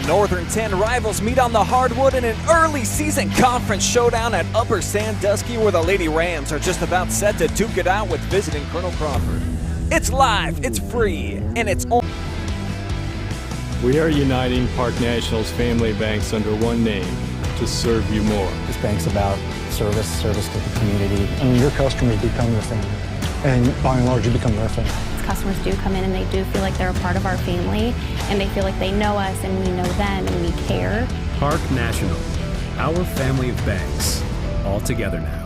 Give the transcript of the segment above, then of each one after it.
Northern 10 rivals meet on the hardwood in an early season conference showdown at Upper Sandusky, where the Lady Rams are just about set to duke it out with visiting Colonel Crawford. It's live, it's free, and it's on. We are uniting Park National's family banks under one name to serve you more. This bank's about service to the community. I mean, your customers become your family, and by and large, you become their family. Customers do come in and they do feel like they're a part of our family, and they feel like they know us and we know them and we care. Park National, our family of banks, all together now.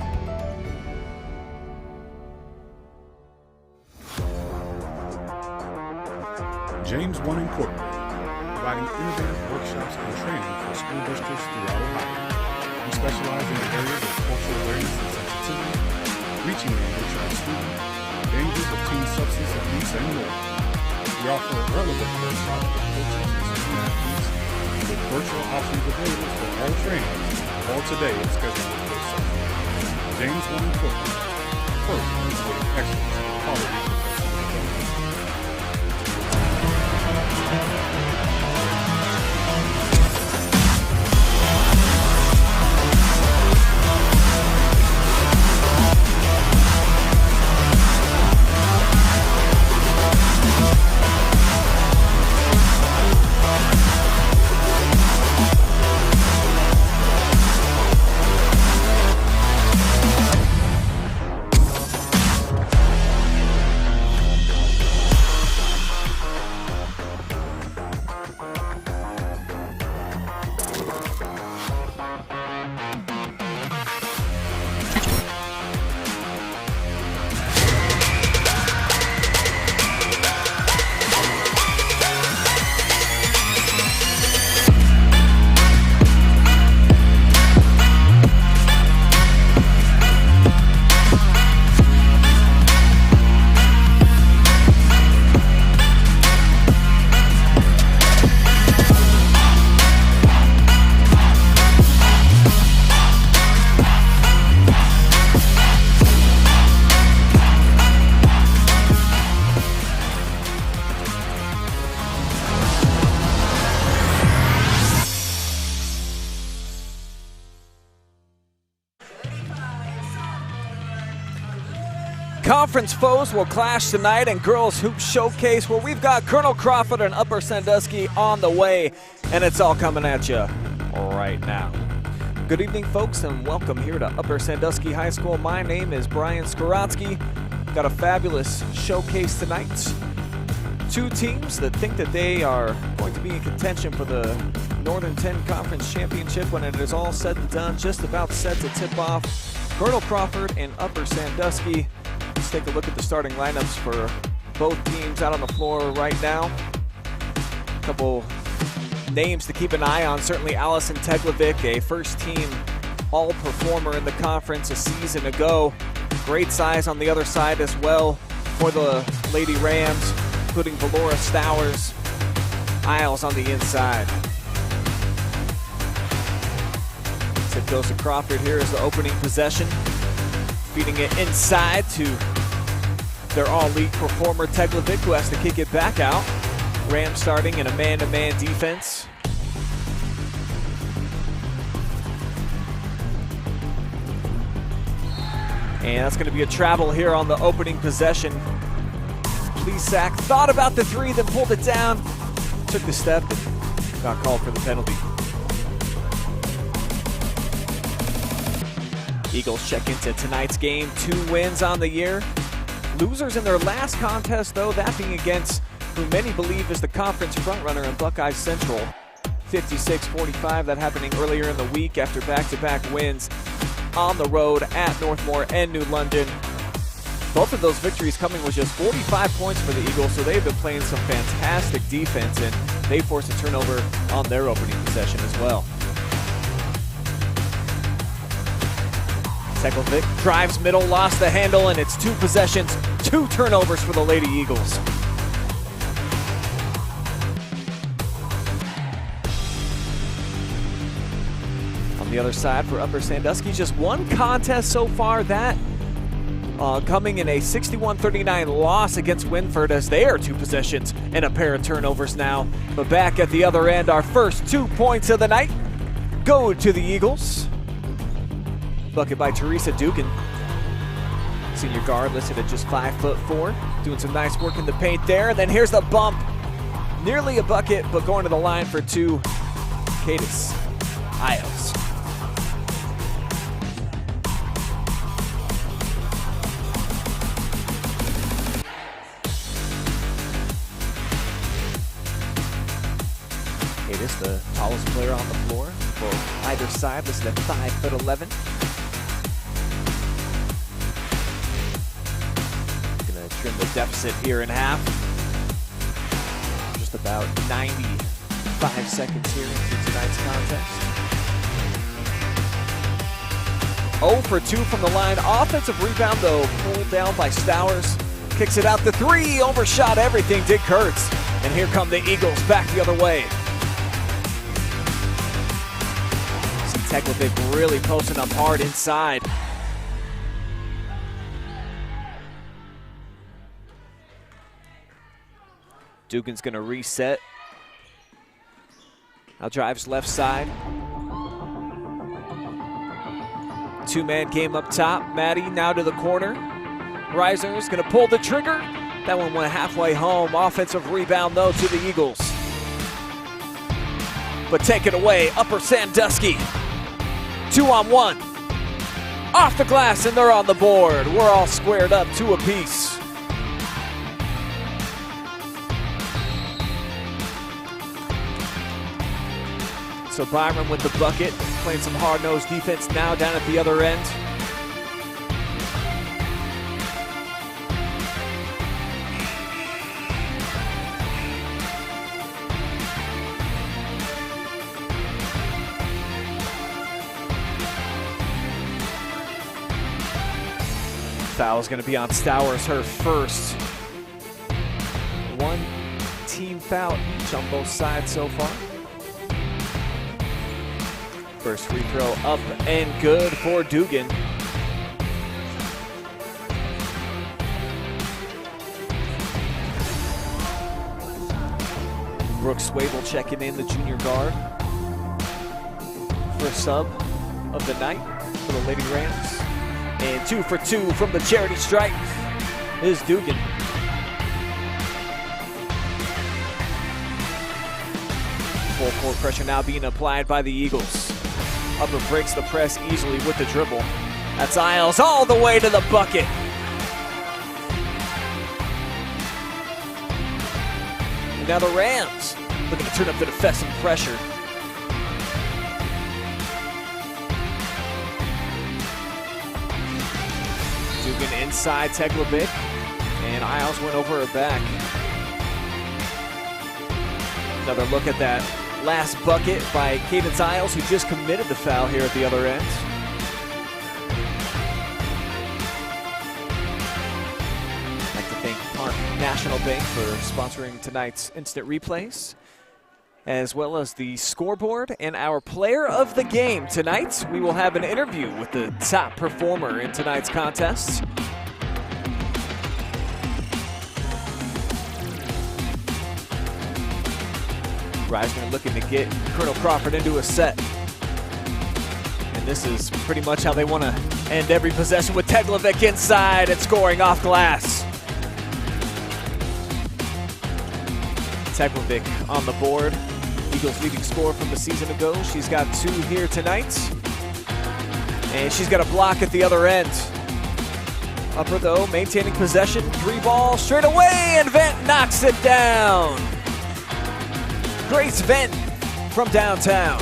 James 1 Incorporated, providing innovative workshops and training for school districts throughout Ohio. We specialize in the areas of cultural awareness and sensitivity, reaching the child student, dangers of teen substance abuse, and more. We offer relevant workshops for coaches and student athletes with virtual options available for all trainings. All today is scheduled for this session. James 1 Incorporated, first in creating excellence and quality professional development. Conference foes will clash tonight in Girls Hoop Showcase, where we've got Colonel Crawford and Upper Sandusky on the way, and it's all coming at you right now. Good evening, folks, and welcome here to Upper Sandusky High School. My name is Brian Skowronski. Got a fabulous showcase tonight. Two teams that think that they are going to be in contention for the Northern 10 Conference Championship when it is all said and done, just about set to tip off. Colonel Crawford and Upper Sandusky. Let's take a look at the starting lineups for both teams out on the floor right now. A couple names to keep an eye on. Certainly Allison Teglovic, a first-team all-performer in the conference a season ago. Great size on the other side as well for the Lady Rams, including Valora Stowers, Isles on the inside. Tip goes to Crawford here as the opening possession. Feeding it inside to their all-league performer Teglovic, who has to kick it back out. Rams starting in a man-to-man defense. And that's going to be a travel here on the opening possession. Lesak thought about the three, then pulled it down, took the step, and got called for the penalty. Eagles check into tonight's game, 2 wins on the year. Losers in their last contest, though, that being against who many believe is the conference frontrunner in Buckeye Central. 56-45, that happening earlier in the week after back-to-back wins on the road at Northmore and New London. Both of those victories coming with just 45 points for the Eagles, so they've been playing some fantastic defense, and they forced a turnover on their opening possession as well. Teglovic drives middle, lost the handle, and it's 2 possessions, 2 turnovers for the Lady Eagles. On the other side for Upper Sandusky, just 1 contest so far, that coming in a 61-39 loss against Winford, as they are 2 possessions and a pair of turnovers now. But back at the other end, our first 2 points of the night go to the Eagles. Bucket by Teresa Dugan. Senior guard listed at just 5'4", doing some nice work in the paint there. And then here's the bump. Nearly a bucket, but going to the line for 2, Cadis Isles. Cadis, the tallest player on the floor for either side, listed at 5'11". Gonna trim the deficit here in half. Just about 95 seconds here into tonight's contest. 0 for 2 from the line. Offensive rebound, though, pulled down by Stowers. Kicks it out the 3, overshot everything, did Kurtz. And here come the Eagles back the other way. Teklovic really posting up hard inside. Dugan's gonna reset. Now drives left side. 2-man game up top. Maddie now to the corner. Reiser's gonna pull the trigger. That one went halfway home. Offensive rebound though to the Eagles. But take it away, Upper Sandusky. 2-on-1. Off the glass and they're on the board. We're all squared up, 2 apiece. So Byron with the bucket, playing some hard-nosed defense now down at the other end. Foul's going to be on Stowers, her first. 1 team foul each on both sides so far. First free throw up and good for Dugan. Brooks Swable checking in, the junior guard. First sub of the night for the Lady Rams. And 2 for 2 from the charity stripe is Dugan. Full court pressure now being applied by the Eagles. Upper breaks the press easily with the dribble. That's Isles all the way to the bucket. And now the Rams looking to turn up the defensive pressure. Dugan inside Teklovic, and Isles went over her back. Another look at that last bucket by Cadence Isles, who just committed the foul here at the other end. I'd like to thank Park National Bank for sponsoring tonight's instant replays, as well as the scoreboard and our player of the game. Tonight, we will have an interview with the top performer in tonight's contest. Reisner looking to get Colonel Crawford into a set. And this is pretty much how they want to end every possession, with Teklovic inside and scoring off glass. Teklovic on the board. Eagles' leading scorer from the season ago. She's got 2 here tonight. And she's got a block at the other end. Upper, though, maintaining possession. 3-ball straight away, and Vent knocks it down. Grace Vent from downtown.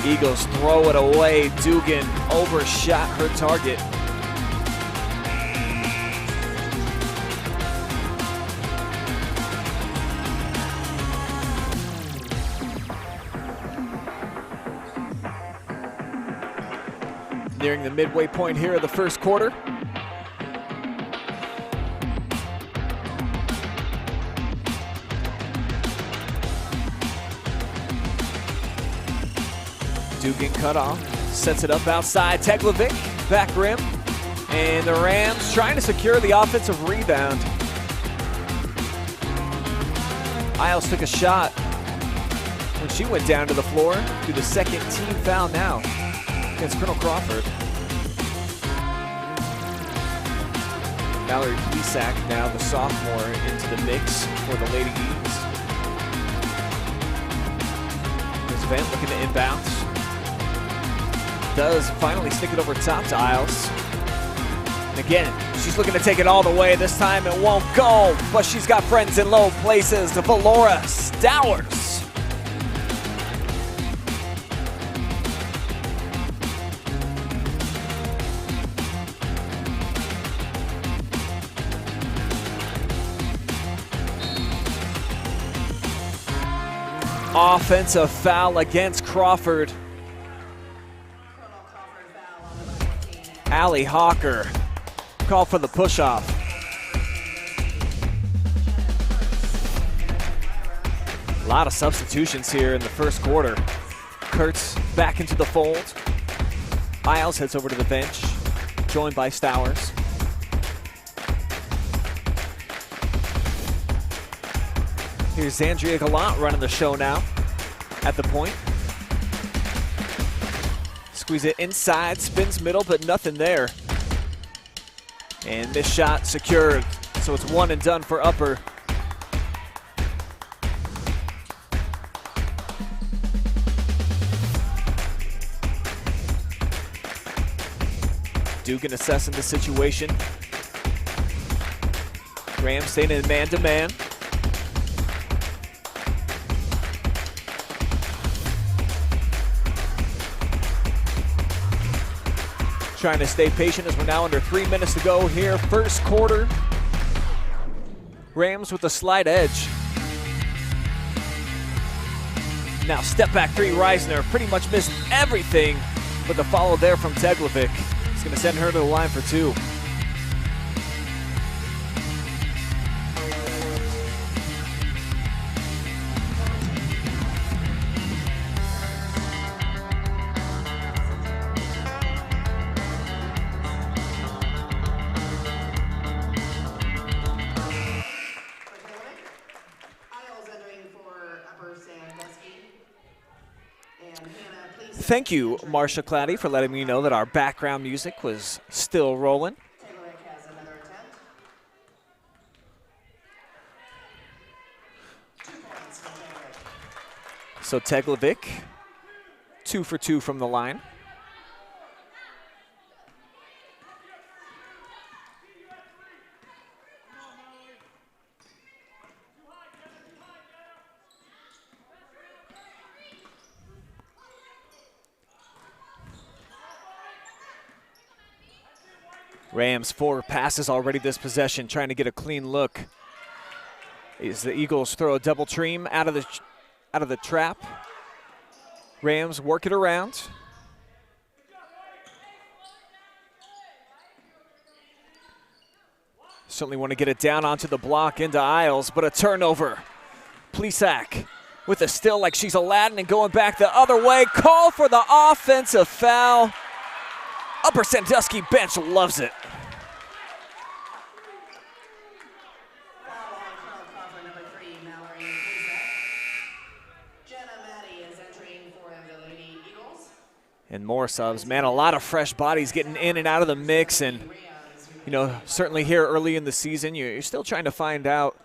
Eagles throw it away. Dugan overshot her target. Nearing the midway point here of the first quarter. Dugan cut off, sets it up outside. Teglovic, back rim. And the Rams trying to secure the offensive rebound. Isles took a shot when she went down to the floor. To the second team foul now against Colonel Crawford. Mallory Plesac, now the sophomore, into the mix for the Lady Eagles. This Vent looking to inbounds. Does finally stick it over top to Isles. And again, she's looking to take it all the way. This time it won't go, but she's got friends in low places. Valora Stowers. Offensive foul against Crawford. Allie Hawker called for the push-off. A lot of substitutions here in the first quarter. Kurtz back into the fold. Isles heads over to the bench, joined by Stowers. Here's Zandria Gallant running the show now at the point. Squeeze it inside, spins middle, but nothing there. And this shot secured, so it's one and done for Upper. Dugan assessing the situation. Rams staying in man-to-man. Trying to stay patient as we're now under 3 minutes to go here. First quarter. Rams with a slight edge. Now step back three, Reisner pretty much missed everything, but the follow there from Teglovic is going to send her to the line for two. Thank you, Marsha Claddy, for letting me know that our background music was still rolling. So Teglovic, 2 for 2 from the line. Rams 4 passes already this possession, trying to get a clean look. As the Eagles throw a double tream out of the trap. Rams work it around. Certainly want to get it down onto the block into Isles, but a turnover. Plesac with a still like she's Aladdin and going back the other way. Call for the offensive foul. Upper Sandusky bench loves it. And more subs. Man, a lot of fresh bodies getting in and out of the mix. And, you know, certainly here early in the season, you're still trying to find out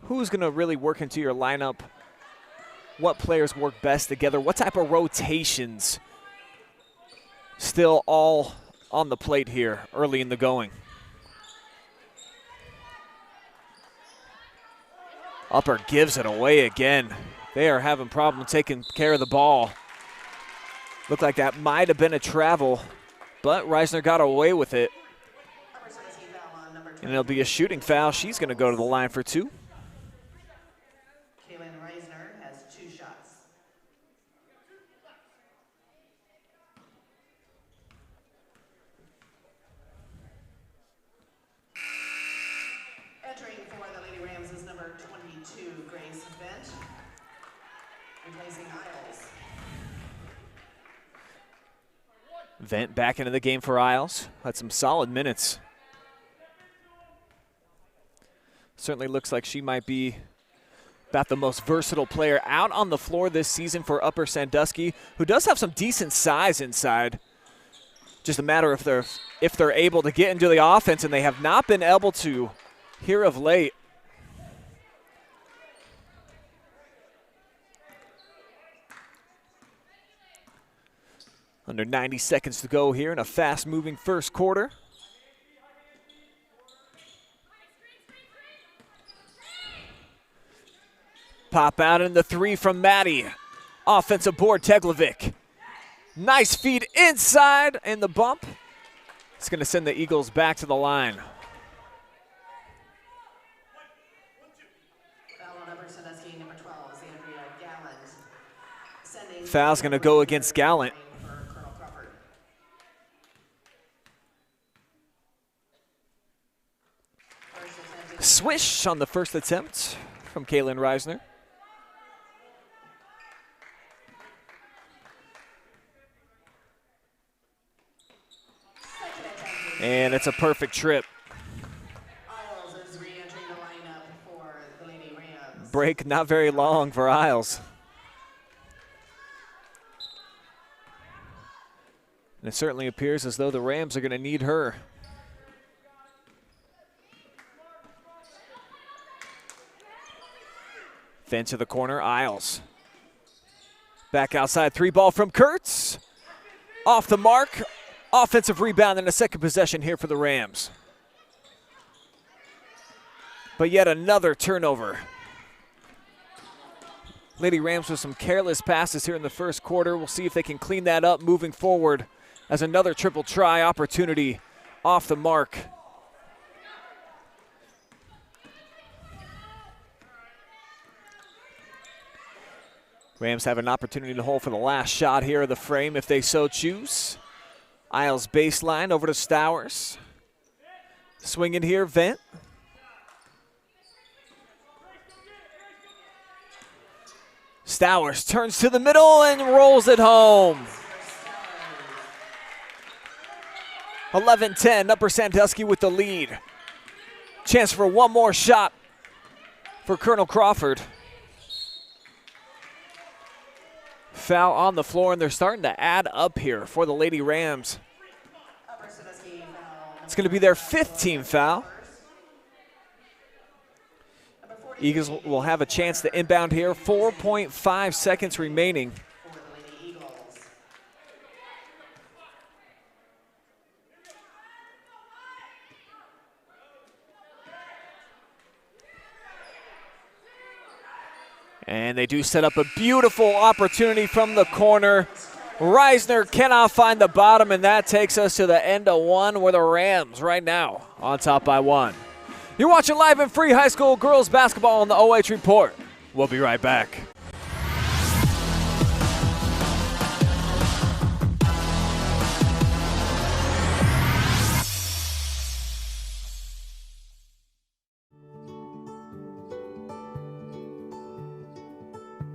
who's going to really work into your lineup, what players work best together, what type of rotations. Still all on the plate here early in the going. Upper gives it away again. They are having problems taking care of the ball. Looked like that might have been a travel, but Reisner got away with it. And it'll be a shooting foul. She's going to go to the line for two. Reisner has 2 shots. Entering for the Lady Rams is number 22, Grace Bent, replacing Isles. Vent back into the game for Isles. Had some solid minutes. Certainly looks like she might be about the most versatile player out on the floor this season for Upper Sandusky, who does have some decent size inside. Just a matter of if they're able to get into the offense, and they have not been able to here of late. Under 90 seconds to go here in a fast-moving first quarter. Pop out in the three from Maddie. Offensive board, Teglovic. Nice feed inside and the bump. It's going to send the Eagles back to the line. Foul's going to go against Gallant. Swish on the first attempt from Kaylin Reisner. And it's a perfect trip. Break not very long for Isles. And it certainly appears as though the Rams are going to need her. Then to the corner, Isles. Back outside, three ball from Kurtz. Off the mark. Offensive rebound and a second possession here for the Rams. But yet another turnover. Lady Rams with some careless passes here in the first quarter. We'll see if they can clean that up moving forward as another triple try opportunity off the mark. Rams have an opportunity to hold for the last shot here of the frame if they so choose. Isles baseline over to Stowers. Swinging here, Vent. Stowers turns to the middle and rolls it home. 11-10, Upper Sandusky with the lead. Chance for one more shot for Colonel Crawford. Foul on the floor, and they're starting to add up here for the Lady Rams. It's going to be their 5th team foul. Eagles will have a chance to inbound here. 4.5 seconds remaining. And they do set up a beautiful opportunity from the corner. Reisner cannot find the bottom, and that takes us to the end of one with the Rams right now on top by 1. You're watching live and free high school girls basketball on the OH.Report. We'll be right back.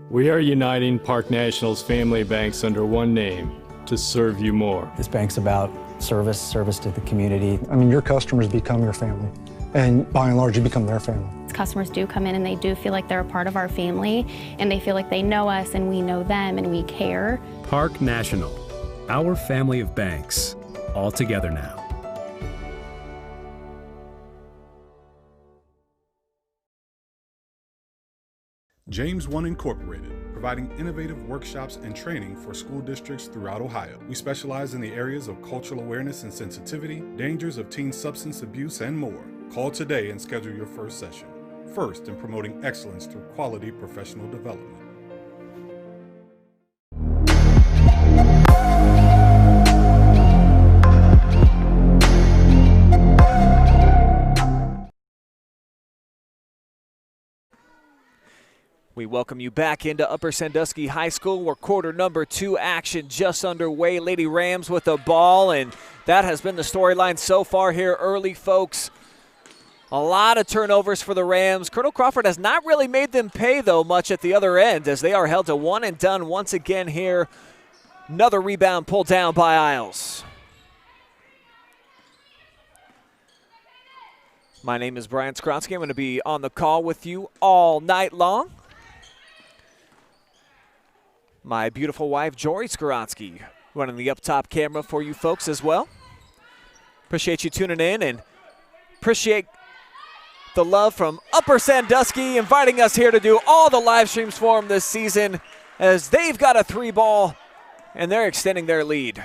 We are uniting Park National's family banks under one name to serve you more. This bank's about service to the community. I mean, your customers become your family, and by and large, you become their family. Customers do come in and they do feel like they're a part of our family, and they feel like they know us and we know them and we care. Park National, our family of banks, all together now. James One Incorporated, providing innovative workshops and training for school districts throughout Ohio. We specialize in the areas of cultural awareness and sensitivity, dangers of teen substance abuse, and more. Call today and schedule your first session. First in promoting excellence through quality professional development. We welcome you back into Upper Sandusky High School, where quarter number 2 action just underway. Lady Rams with the ball, and that has been the storyline so far here early, folks. A lot of turnovers for the Rams. Colonel Crawford has not really made them pay, though, much at the other end, as they are held to one and done once again here Another rebound pulled down by Isles. My name is Brian Skowronski. I'm going to be on the call with you all night long. My beautiful wife, Jory Skowronski, running the up top camera for you folks as well. Appreciate you tuning in and appreciate the love from Upper Sandusky, inviting us here to do all the live streams for them this season as they've got a 3-ball and they're extending their lead.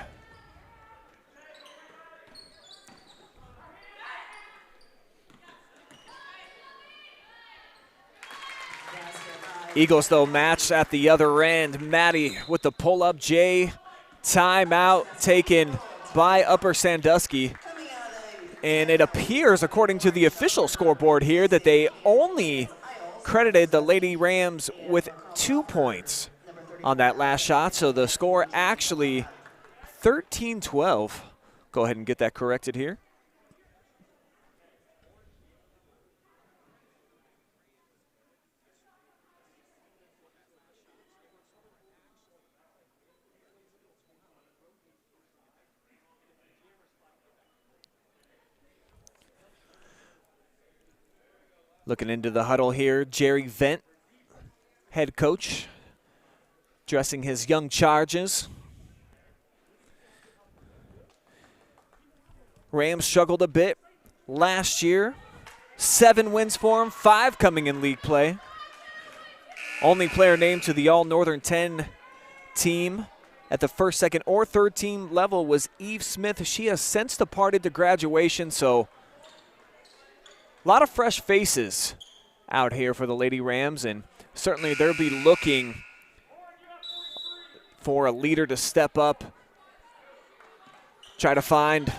Eagles, though, matched at the other end. Maddie with the pull-up. Jay, timeout taken by Upper Sandusky. And it appears, according to the official scoreboard here, that they only credited the Lady Rams with 2 points on that last shot. So the score actually 13-12. Go ahead and get that corrected here. Looking into the huddle here, Jerry Vent, head coach, dressing his young charges. Rams struggled a bit last year. 7 wins for them, 5 coming in league play. Only player named to the All-Northern 10 team at the first, second, or third team level was Eve Smith. She has since departed to graduation, so a lot of fresh faces out here for the Lady Rams, and certainly they'll be looking for a leader to step up, try to find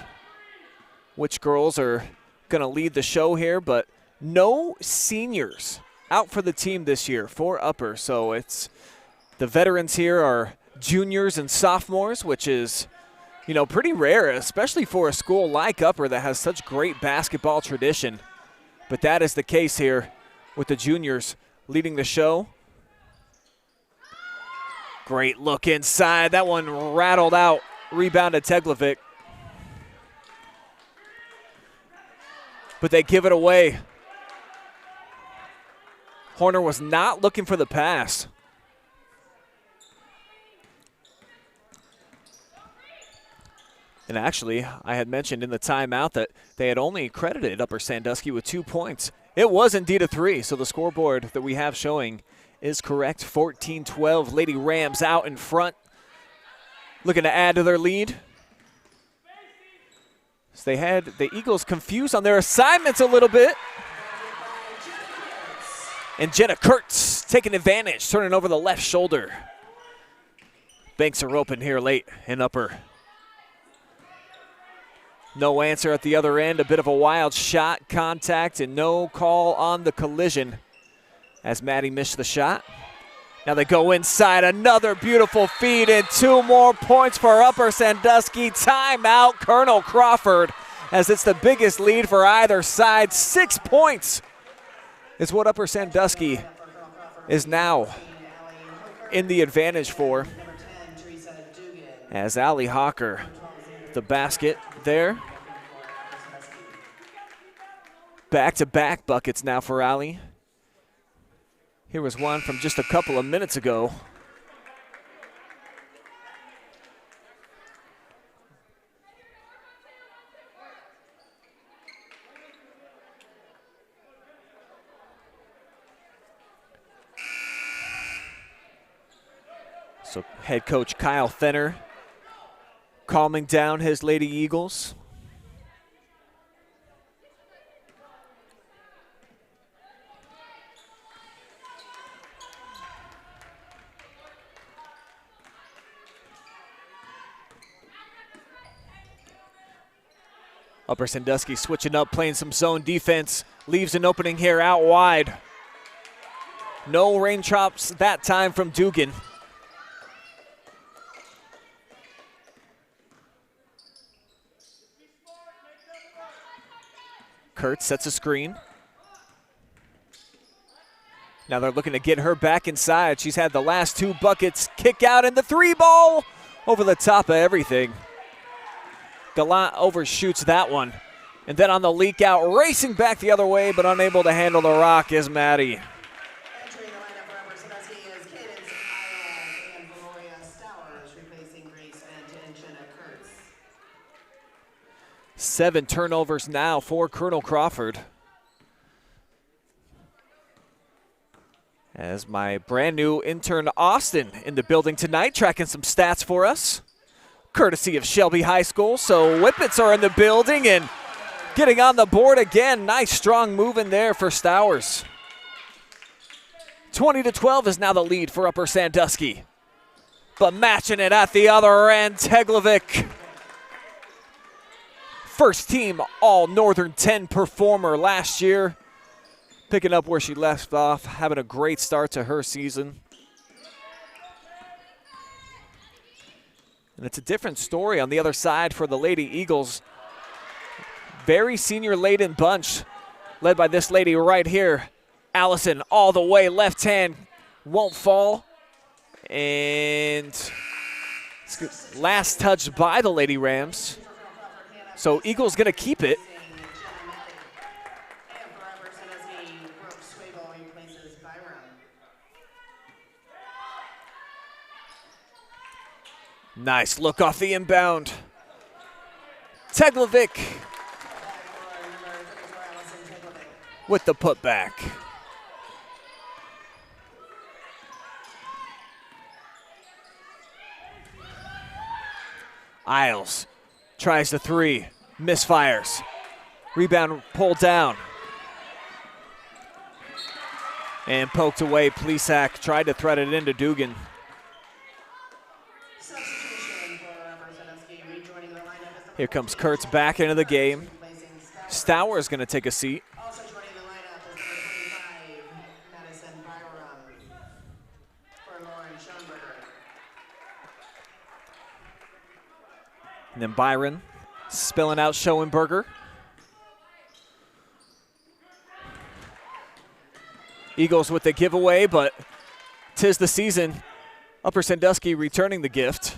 which girls are going to lead the show here, but no seniors out for the team this year for Upper, so it's the veterans here are juniors and sophomores, which is, you know, pretty rare, especially for a school like Upper that has such great basketball tradition. But that is the case here with the juniors leading the show. Great look inside. That one rattled out. Rebounded Teglovic. But they give it away. Horner was not looking for the pass. And actually, I had mentioned in the timeout that they had only credited Upper Sandusky with 2 points. It was indeed a 3, so the scoreboard that we have showing is correct. 14-12, Lady Rams out in front, looking to add to their lead. So they had the Eagles confused on their assignments a little bit. And Jenna Kurtz taking advantage, turning over the left shoulder. Banks are open here late in Upper. No answer at the other end. A bit of a wild shot, contact, and no call on the collision as Maddie missed the shot. Now they go inside. Another beautiful feed and 2 more points for Upper Sandusky. Timeout, Colonel Crawford, as it's the biggest lead for either side. 6 points is what Upper Sandusky is now in the advantage for. As Allie Hawker, the basket there. Back-to-back buckets now for Allie. Here was one from just a couple of minutes ago. So head coach Kyle Fenner calming down his Lady Eagles. Upper Sandusky switching up, playing some zone defense. Leaves an opening here out wide. No raindrops that time from Dugan. Kurtz sets a screen. Now they're looking to get her back inside. She's had the last 2 buckets. Kick out, and the 3 ball over the top of everything. Gallant overshoots that one. And then on the leak out, racing back the other way, but unable to handle the rock is Maddie. Entering the lineup for Upper Sandusky is Cadence Isles and Valoria Stowers, replacing Grace Bent and Jenna Kurtz. 7 turnovers now for Colonel Crawford. As my brand new intern Austin in the building tonight, tracking some stats for us, courtesy of Shelby High School. So Whippets are in the building and getting on the board again. Nice strong move in there for Stowers. 20-12 is now the lead for Upper Sandusky. But matching it at the other end, Teglovic. First team All-Northern 10 performer last year. Picking up where she left off, having a great start to her season. And it's a different story on the other side for the Lady Eagles. Very senior-laden bunch, led by this lady right here. Allison all the way, left hand, won't fall. And last touch by the Lady Rams. So Eagles gonna keep it. Nice look off the inbound. Teglovic with the putback. Isles tries the 3, misfires. Rebound pulled down. And poked away. Plesac tried to thread it into Dugan. Here comes Kurtz back into the game. Stower is going to take a seat. Also joining the lineup is number 25, Madison Byram for Lauren Schoenberger. And then Byron spilling out Schoenberger. Eagles with the giveaway, but 'tis the season. Upper Sandusky returning the gift.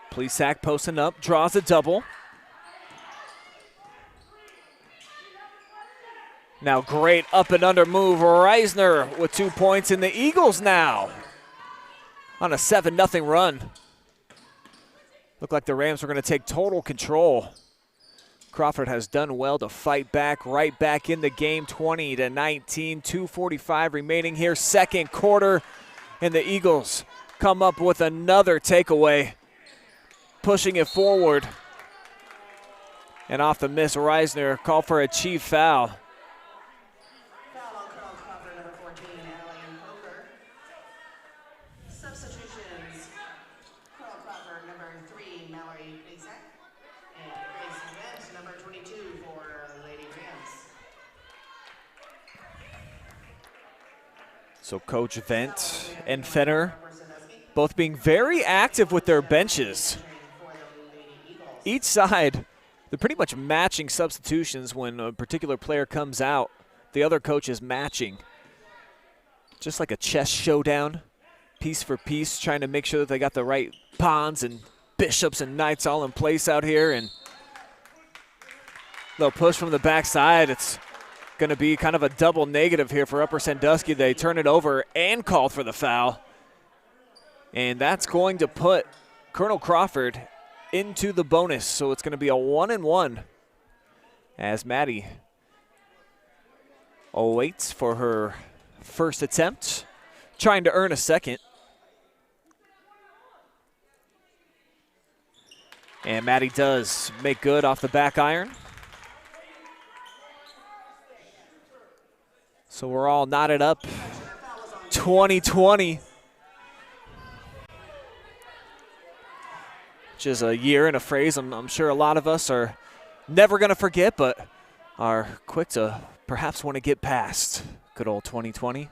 Plesac posting up, draws a double. Now great up and under move. Reisner with 2 points, and the Eagles now on a 7-0 run. Looked like the Rams were going to take total control. Crawford has done well to fight back, right back in the game, 20-19, 2:45 remaining here, second quarter, and the Eagles come up with another takeaway, pushing it forward. And off the miss, Reisner called for a chief foul. Foul on Colonel Crawford, number 14, Allie Coker. Substitutions, Colonel Crawford, number 3, Mallory Plesac, and Grace Bent, number 22 for Lady Rams. So Coach Vent and Fenner both being very active with their benches. Each side, they're pretty much matching substitutions. When a particular player comes out, the other coach is matching. Just like a chess showdown, piece for piece, trying to make sure that they got the right pawns and bishops and knights all in place out here. And little push from the backside. It's going to be kind of a double negative here for Upper Sandusky. They turn it over and call for the foul. And that's going to put Colonel Crawford into the bonus. So it's going to be a 1-1 as Maddie awaits for her first attempt, trying to earn a second. And Maddie does make good off the back iron. So we're all knotted up, 20-20. Which is a year and a phrase I'm sure a lot of us are never going to forget, but are quick to perhaps want to get past. Good old 2020.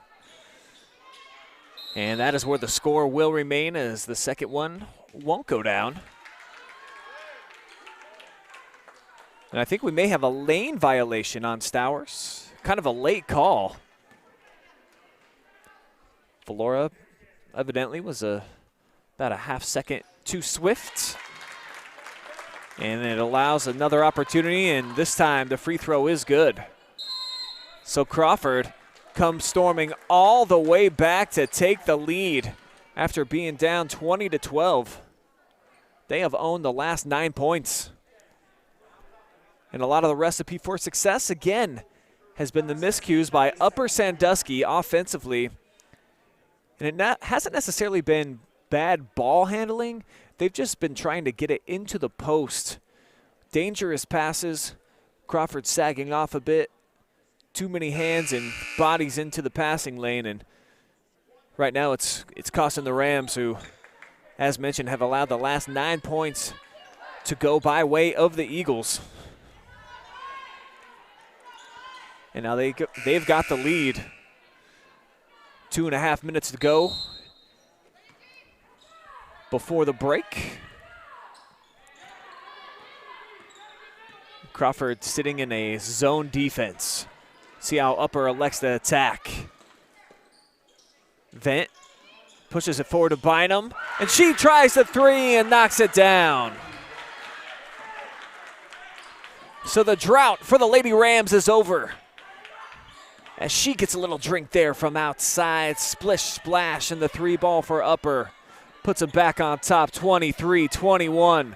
And that is where the score will remain, as the second one won't go down. And I think we may have a lane violation on Stowers. Kind of a late call. Valora evidently was about a half second too swift. And it allows another opportunity, and this time the free throw is good. So Crawford comes storming all the way back to take the lead after being down 20-12. They have owned the last 9 points. And a lot of the recipe for success, again, has been the miscues by Upper Sandusky offensively. And it hasn't necessarily been bad ball handling. They've just been trying to get it into the post. Dangerous passes. Crawford sagging off a bit. Too many hands and bodies into the passing lane. And right now it's costing the Rams, who, as mentioned, have allowed the last 9 points to go by way of the Eagles. And now they've got the lead. 2.5 minutes to go before the break. Crawford sitting in a zone defense. See how Upper elects to attack. Vent pushes it forward to Bynum, and she tries the three and knocks it down. So the drought for the Lady Rams is over, as she gets a little drink there from outside. Splish splash, and the three ball for Upper puts them back on top, 23-21.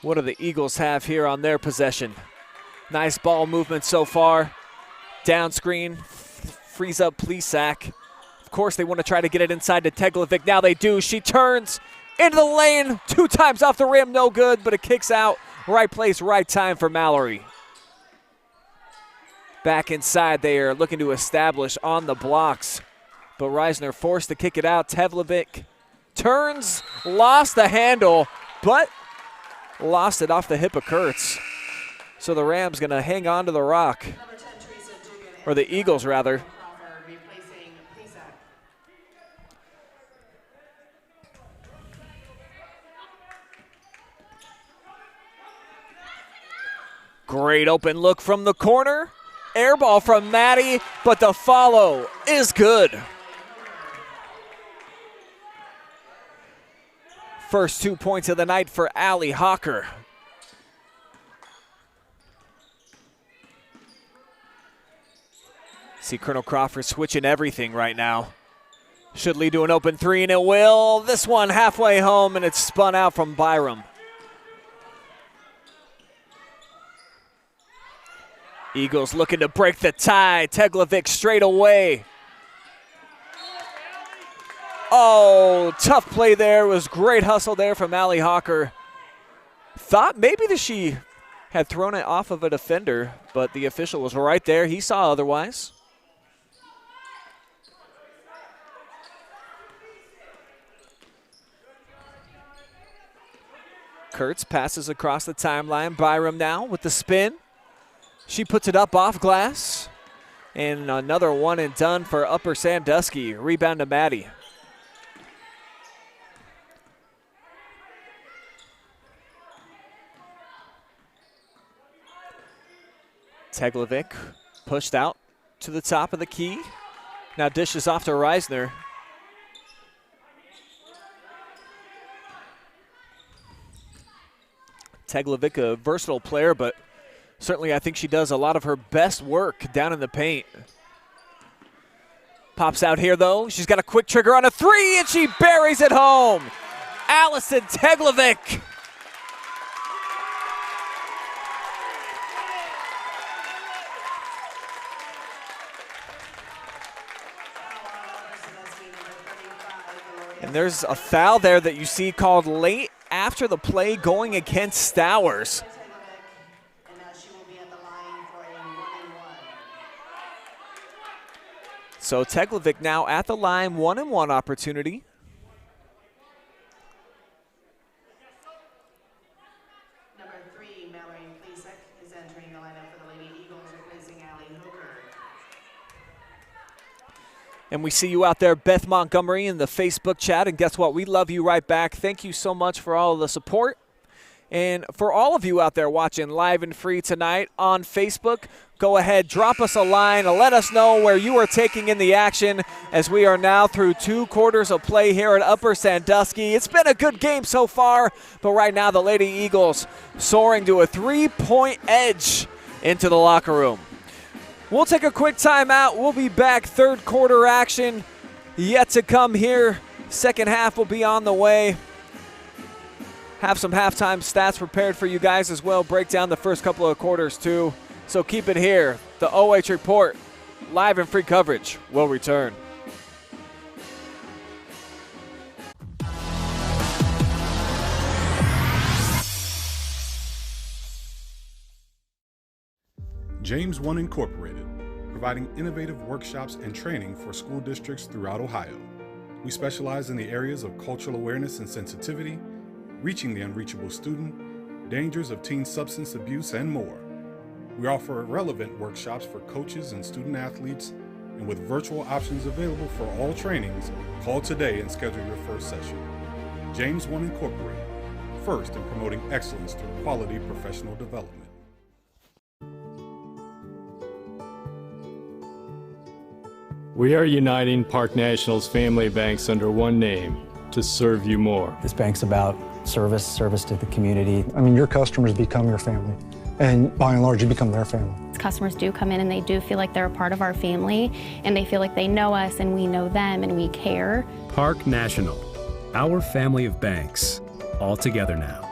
What do the Eagles have here on their possession? Nice ball movement so far. Down screen, frees up Plesac. Of course they want to try to get it inside to Teglovic. Now they do. She turns into the lane, 2 times off the rim, no good, but it kicks out. Right place, right time for Mallory. Back inside, they are looking to establish on the blocks, but Reisner forced to kick it out. Teglovic turns, lost the handle, but lost it off the hip of Kurtz. So the Rams going to hang on to the rock, or the Eagles rather. Great open look from the corner. Air ball from Maddie, but the follow is good. First 2 points of the night for Allie Hawker. See Colonel Crawford switching everything right now. Should lead to an open three, and it will. This one halfway home, and it's spun out from Byram. Eagles looking to break the tie. Teglovic straight away. Oh, tough play there. It was great hustle there from Allie Hawker. Thought maybe that she had thrown it off of a defender, but the official was right there. He saw otherwise. Kurtz passes across the timeline. Byram now with the spin. She puts it up off glass. And another one and done for Upper Sandusky. Rebound to Maddie. Teglovic pushed out to the top of the key. Now dishes off to Reisner. Teglovic, a versatile player, but certainly I think she does a lot of her best work down in the paint. Pops out here, though. She's got a quick trigger on a three, and she buries it home. Allison Teglovic. And there's a foul there that you see called late after the play going against Stowers. So Teglovic now at the line, 1-and-1 opportunity. Number 3, Mallory Plesac is entering the lineup for the Lady Eagles, replacing Allie Hooker. And we see you out there, Beth Montgomery, in the Facebook chat. And guess what? We love you right back. Thank you so much for all of the support. And for all of you out there watching live and free tonight on Facebook, go ahead, drop us a line, and let us know where you are taking in the action as we are now through 2 quarters of play here at Upper Sandusky. It's been a good game so far, but right now the Lady Eagles soaring to a 3-point edge into the locker room. We'll take a quick timeout. We'll be back. 3rd quarter action yet to come here. 2nd half will be on the way. Have some halftime stats prepared for you guys as well. Break down the first couple of quarters too. So keep it here. The OH.Report, live and free coverage, will return. James 1 Incorporated, providing innovative workshops and training for school districts throughout Ohio. We specialize in the areas of cultural awareness and sensitivity, reaching the unreachable student, dangers of teen substance abuse, and more. We offer relevant workshops for coaches and student athletes, and with virtual options available for all trainings, call today and schedule your first session. James 1 Incorporated, first in promoting excellence through quality professional development. We are uniting Park National's family banks under one name to serve you more. This bank's about service to the community. I mean, your customers become your family, and by and large, you become their family. Customers do come in and they do feel like they're a part of our family, and they feel like they know us and we know them and we care. Park National, our family of banks, all together now.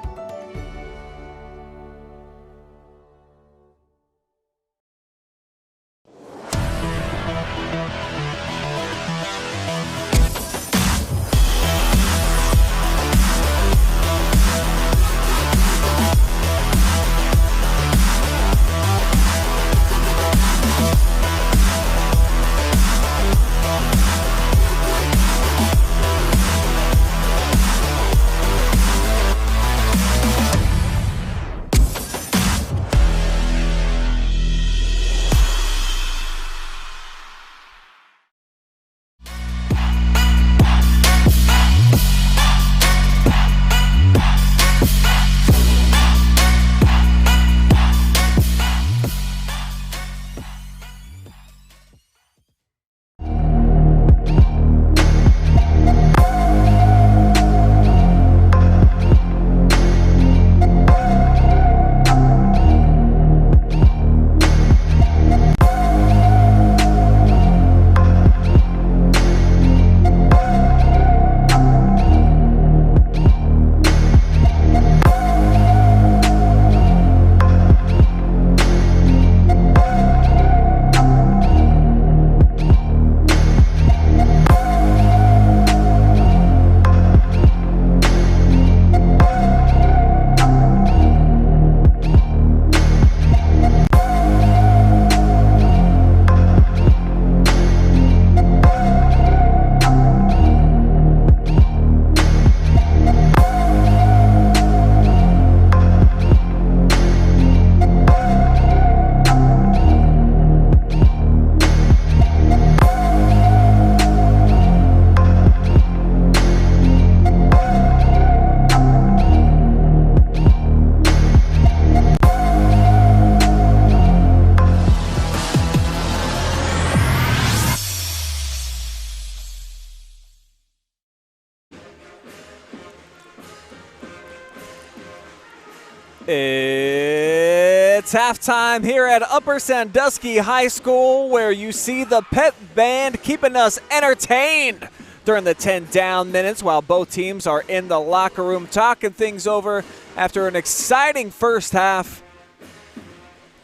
It's halftime here at Upper Sandusky High School, where you see the pep band keeping us entertained during the 10 down minutes while both teams are in the locker room talking things over after an exciting first half.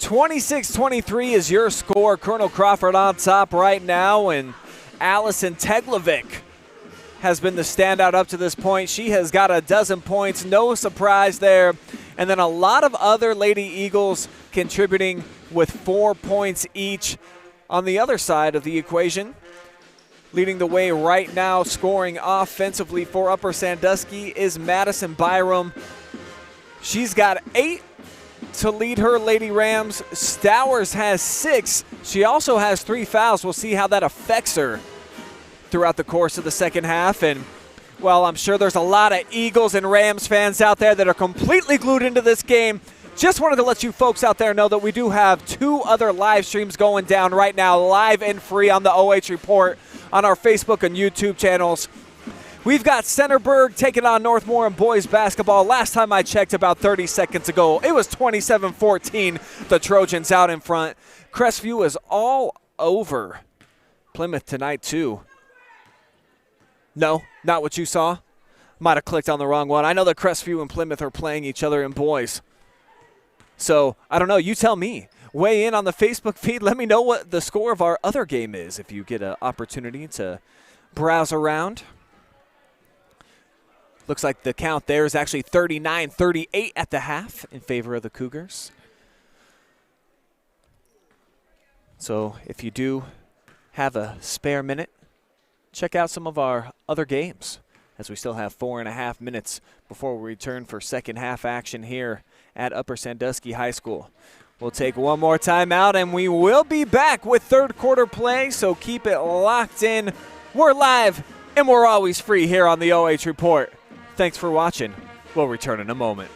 26-23 is your score. Colonel Crawford on top right now, and Allison Teglovic has been the standout up to this point. She has got a dozen points, no surprise there. And then a lot of other Lady Eagles contributing with 4 points each. On the other side of the equation, leading the way right now, scoring offensively for Upper Sandusky, is Madison Byram. She's got 8 to lead her Lady Rams. Stowers has 6. She also has 3 fouls. We'll see how that affects her throughout the course of the second half. And, well, I'm sure there's a lot of Eagles and Rams fans out there that are completely glued into this game. Just wanted to let you folks out there know that we do have 2 other live streams going down right now, live and free on the OH.Report on our Facebook and YouTube channels. We've got Centerburg taking on Northmore in boys basketball. Last time I checked about 30 seconds ago, it was 27-14, the Trojans out in front. Crestview is all over Plymouth tonight too. No, not what you saw. Might have clicked on the wrong one. I know that Crestview and Plymouth are playing each other in boys. So, I don't know. You tell me. Weigh in on the Facebook feed. Let me know what the score of our other game is if you get an opportunity to browse around. Looks like the count there is actually 39-38 at the half in favor of the Cougars. So, if you do have a spare minute, check out some of our other games, as we still have 4.5 minutes before we return for second half action here at Upper Sandusky High School. We'll take one more timeout, and we will be back with third quarter play, so keep it locked in. We're live, and we're always free here on the OH.Report. Thanks for watching. We'll return in a moment.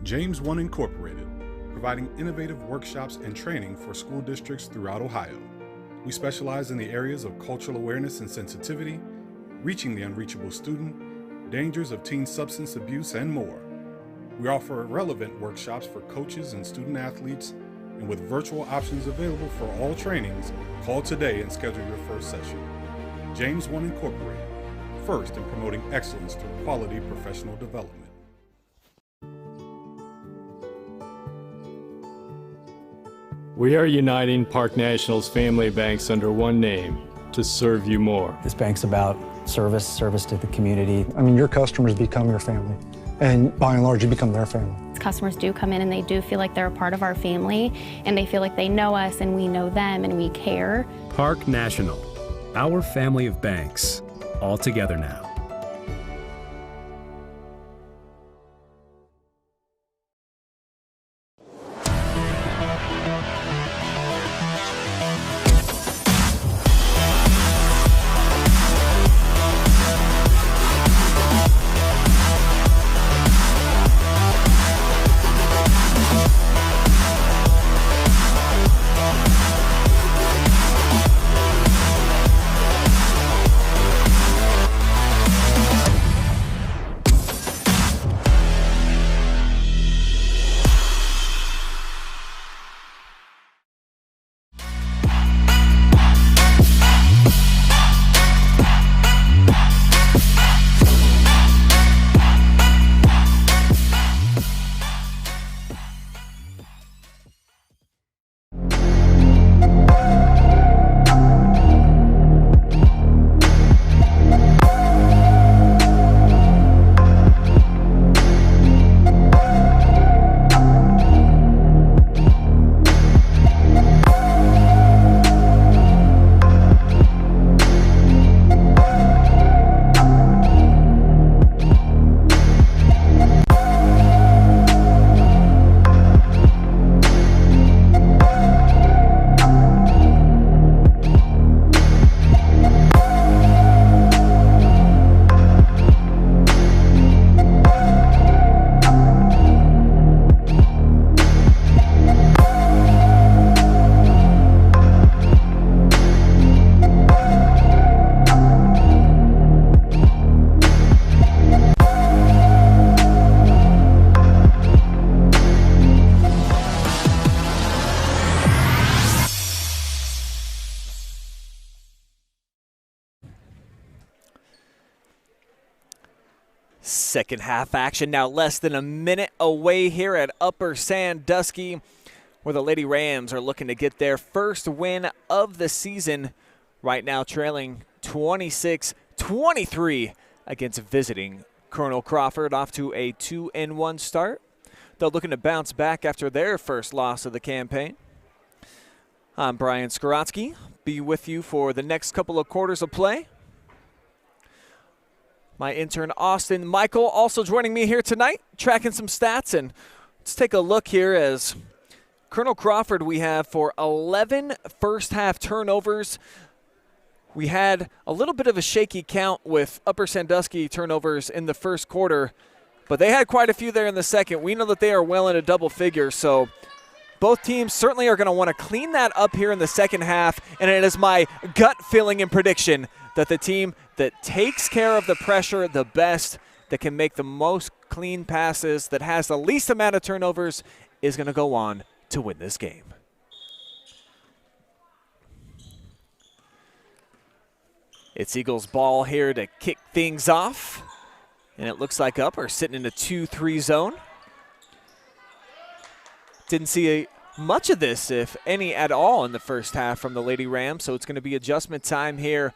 James 1 Incorporated, providing innovative workshops and training for school districts throughout Ohio. We specialize in the areas of cultural awareness and sensitivity, reaching the unreachable student, dangers of teen substance abuse, and more. We offer relevant workshops for coaches and student athletes, and with virtual options available for all trainings, call today and schedule your first session. James 1 Incorporated, first in promoting excellence through quality professional development. We are uniting Park National's family banks under one name to serve you more. This bank's about service to the community. I mean, your customers become your family, and by and large, you become their family. Customers do come in and they do feel like they're a part of our family, and they feel like they know us and we know them and we care. Park National, our family of banks, all together now. Second half action now less than a minute away here at Upper Sandusky, where the Lady Rams are looking to get their first win of the season. Right now trailing 26-23 against visiting Colonel Crawford, off to a 2-1 start. They're looking to bounce back after their first loss of the campaign. I'm Brian Skowronski. Be with you for the next couple of quarters of play. My intern, Austin Michael, also joining me here tonight, tracking some stats. And let's take a look here as Colonel Crawford we have for 11 first-half turnovers. We had a little bit of a shaky count with Upper Sandusky turnovers in the first quarter, but they had quite a few there in the second. We know that they are well into double figures, so both teams certainly are going to want to clean that up here in the second half, and it is my gut feeling and prediction that the team that takes care of the pressure the best, that can make the most clean passes, that has the least amount of turnovers, is going to go on to win this game. It's Eagles ball here to kick things off, and it looks like Upper sitting in a 2-3 zone. Didn't see much of this, if any at all, in the first half from the Lady Rams, so it's going to be adjustment time here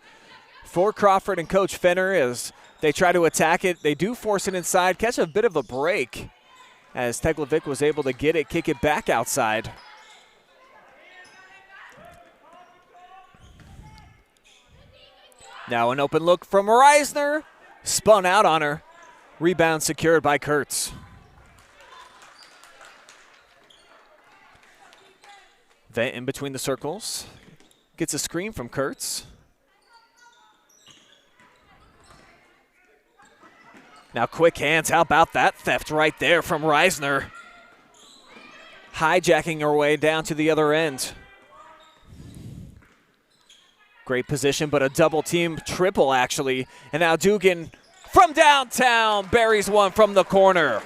for Crawford and Coach Fenner as they try to attack it. They do force it inside, catch a bit of a break as Teglovic was able to get it, kick it back outside. Now an open look from Reisner, spun out on her. Rebound secured by Kurtz. Vent in between the circles. Gets a screen from Kurtz. Now quick hands, how about that theft right there from Reisner? Hijacking her way down to the other end. Great position, but a double team, triple actually. And now Dugan from downtown buries one from the corner.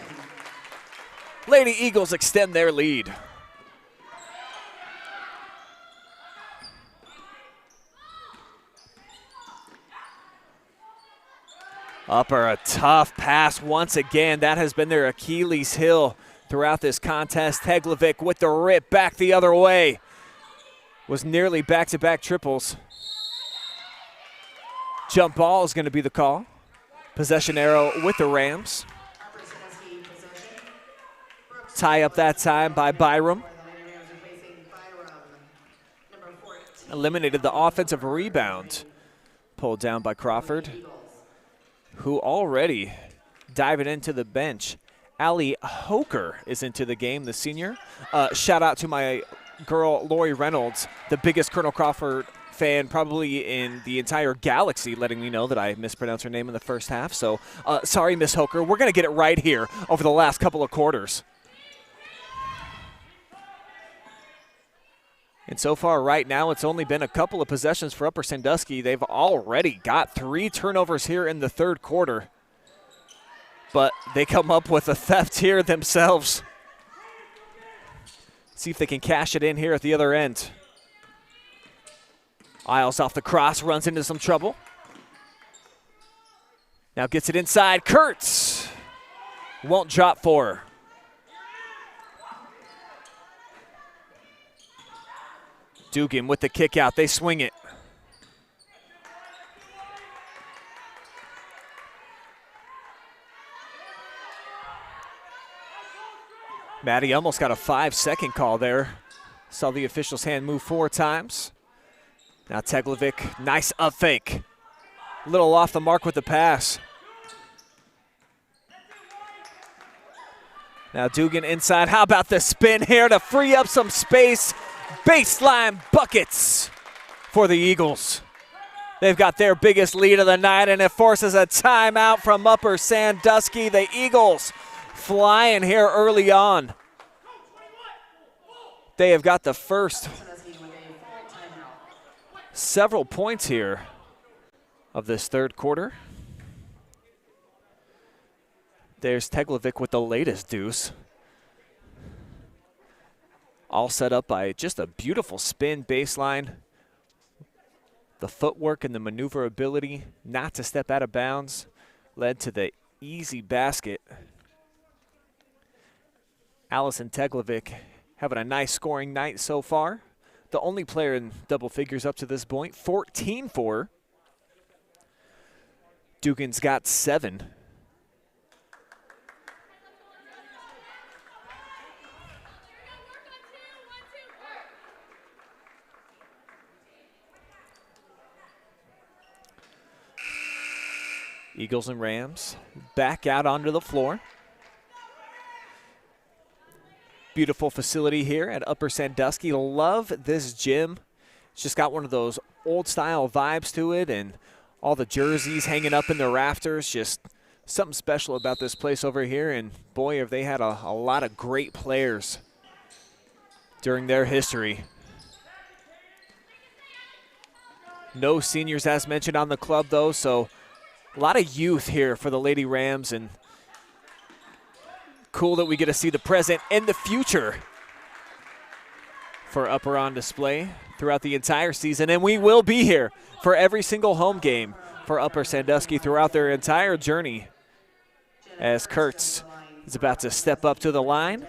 Lady Eagles extend their lead. Upper, a tough pass once again. That has been their Achilles heel throughout this contest. Teglovic with the rip back the other way. Was nearly back-to-back triples. Jump ball is going to be the call. Possession arrow with the Rams. Tie up that time by Byram. Eliminated the offensive rebound. Pulled down by Crawford, who already diving into the bench. Allie Hoker is into the game, the senior. Shout out to my girl, Lori Reynolds, the biggest Colonel Crawford fan probably in the entire galaxy, letting me know that I mispronounced her name in the first half. So sorry, Miss Hoker. We're going to get it right here over the last couple of quarters. And so far right now, it's only been a couple of possessions for Upper Sandusky. They've already got 3 turnovers here in the third quarter. But they come up with a theft here themselves. See if they can cash it in here at the other end. Isles off the cross, runs into some trouble. Now gets it inside. Kurtz won't drop for her. Dugan with the kick out. They swing it. Maddie almost got a 5-second call there. Saw the official's hand move 4 times. Now Teglovic, nice up fake. A little off the mark with the pass. Now Dugan inside. How about the spin here to free up some space? Baseline buckets for the Eagles. They've got their biggest lead of the night, and it forces a timeout from Upper Sandusky. The Eagles flying here early on. They have got the first several points here of this third quarter. There's Teglovic with the latest deuce. All set up by just a beautiful spin baseline. The footwork and the maneuverability not to step out of bounds led to the easy basket. Allison Teglovic having a nice scoring night so far. The only player in double figures up to this point, 14 for her. Dugan's got 7. Eagles and Rams back out onto the floor. Beautiful facility here at Upper Sandusky. Love this gym. It's just got one of those old style vibes to it, and all the jerseys hanging up in the rafters. Just something special about this place over here, and boy, have they had a lot of great players during their history. No seniors, as mentioned, on the club, though, so a lot of youth here for the Lady Rams, and cool that we get to see the present and the future for Upper on display throughout the entire season. And we will be here for every single home game for Upper Sandusky throughout their entire journey, as Kurtz is about to step up to the line.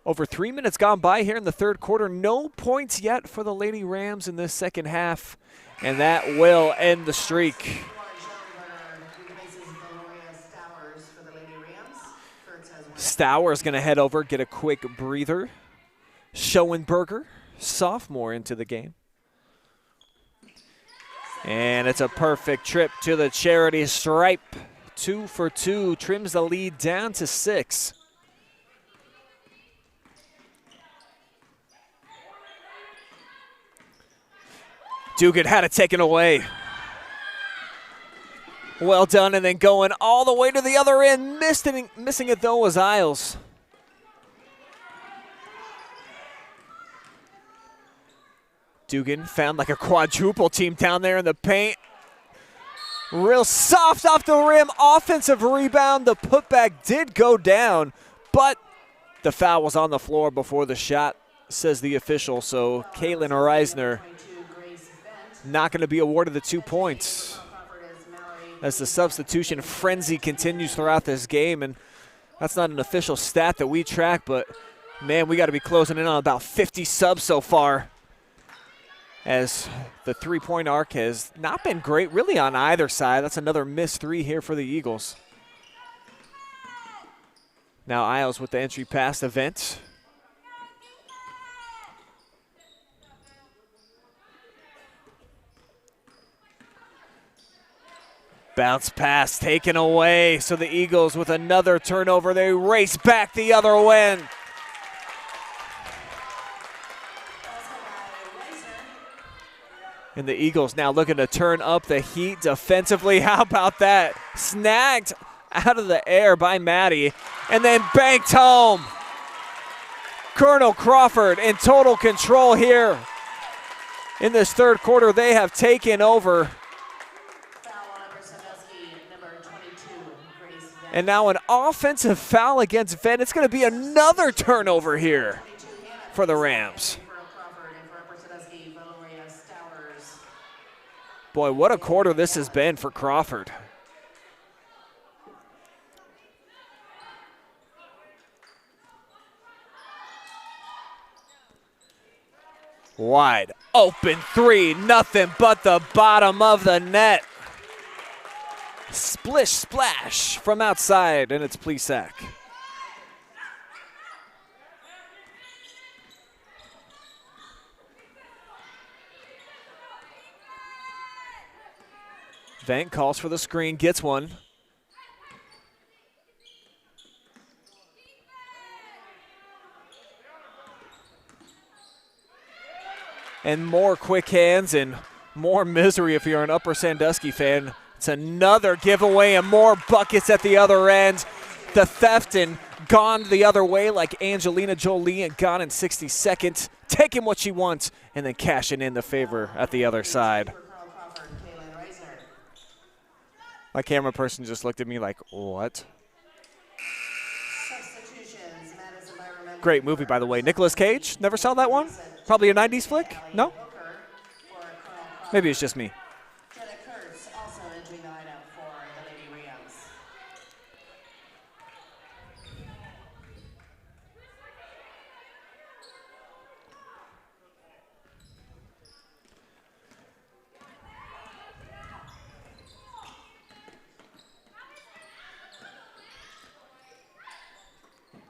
Over 3 minutes gone by here in the third quarter. No points yet for the Lady Rams in this second half, and that will end the streak. Stowers going to head over, get a quick breather. Schoenberger, sophomore, into the game. And it's a perfect trip to the charity stripe. 2 for 2, trims the lead down to 6. Dugan had it taken away. Well done, and then going all the way to the other end. Missing it, though, was Isles. Dugan found like a quadruple team down there in the paint. Real soft off the rim. Offensive rebound. The putback did go down, but the foul was on the floor before the shot, says the official. So Caitlin Reisner not going to be awarded the 2 points, as the substitution frenzy continues throughout this game. And that's not an official stat that we track, but man, we got to be closing in on about 50 subs so far, as the three-point arc has not been great really on either side. That's another missed 3 here for the Eagles. Now Isles with the entry pass event. Bounce pass taken away, so the Eagles with another turnover. They race back the other way. And the Eagles now looking to turn up the heat defensively. How about that? Snagged out of the air by Maddie, and then banked home. Colonel Crawford in total control here in this third quarter. They have taken over. And now an offensive foul against Venn. It's going to be another turnover here for the Rams. Boy, what a quarter this has been for Crawford. Wide open 3, nothing but the bottom of the net. Splish splash from outside, and it's Plesac. Vent calls for the screen, gets one. And more quick hands and more misery if you're an Upper Sandusky fan. It's another giveaway and more buckets at the other end. The theft and gone the other way like Angelina Jolie, and gone in 60 seconds. Taking what she wants and then cashing in the favor at the other side. My camera person just looked at me like, what? Great movie, by the way. Nicolas Cage, never saw that one? Probably a 90s flick? No? Maybe it's just me.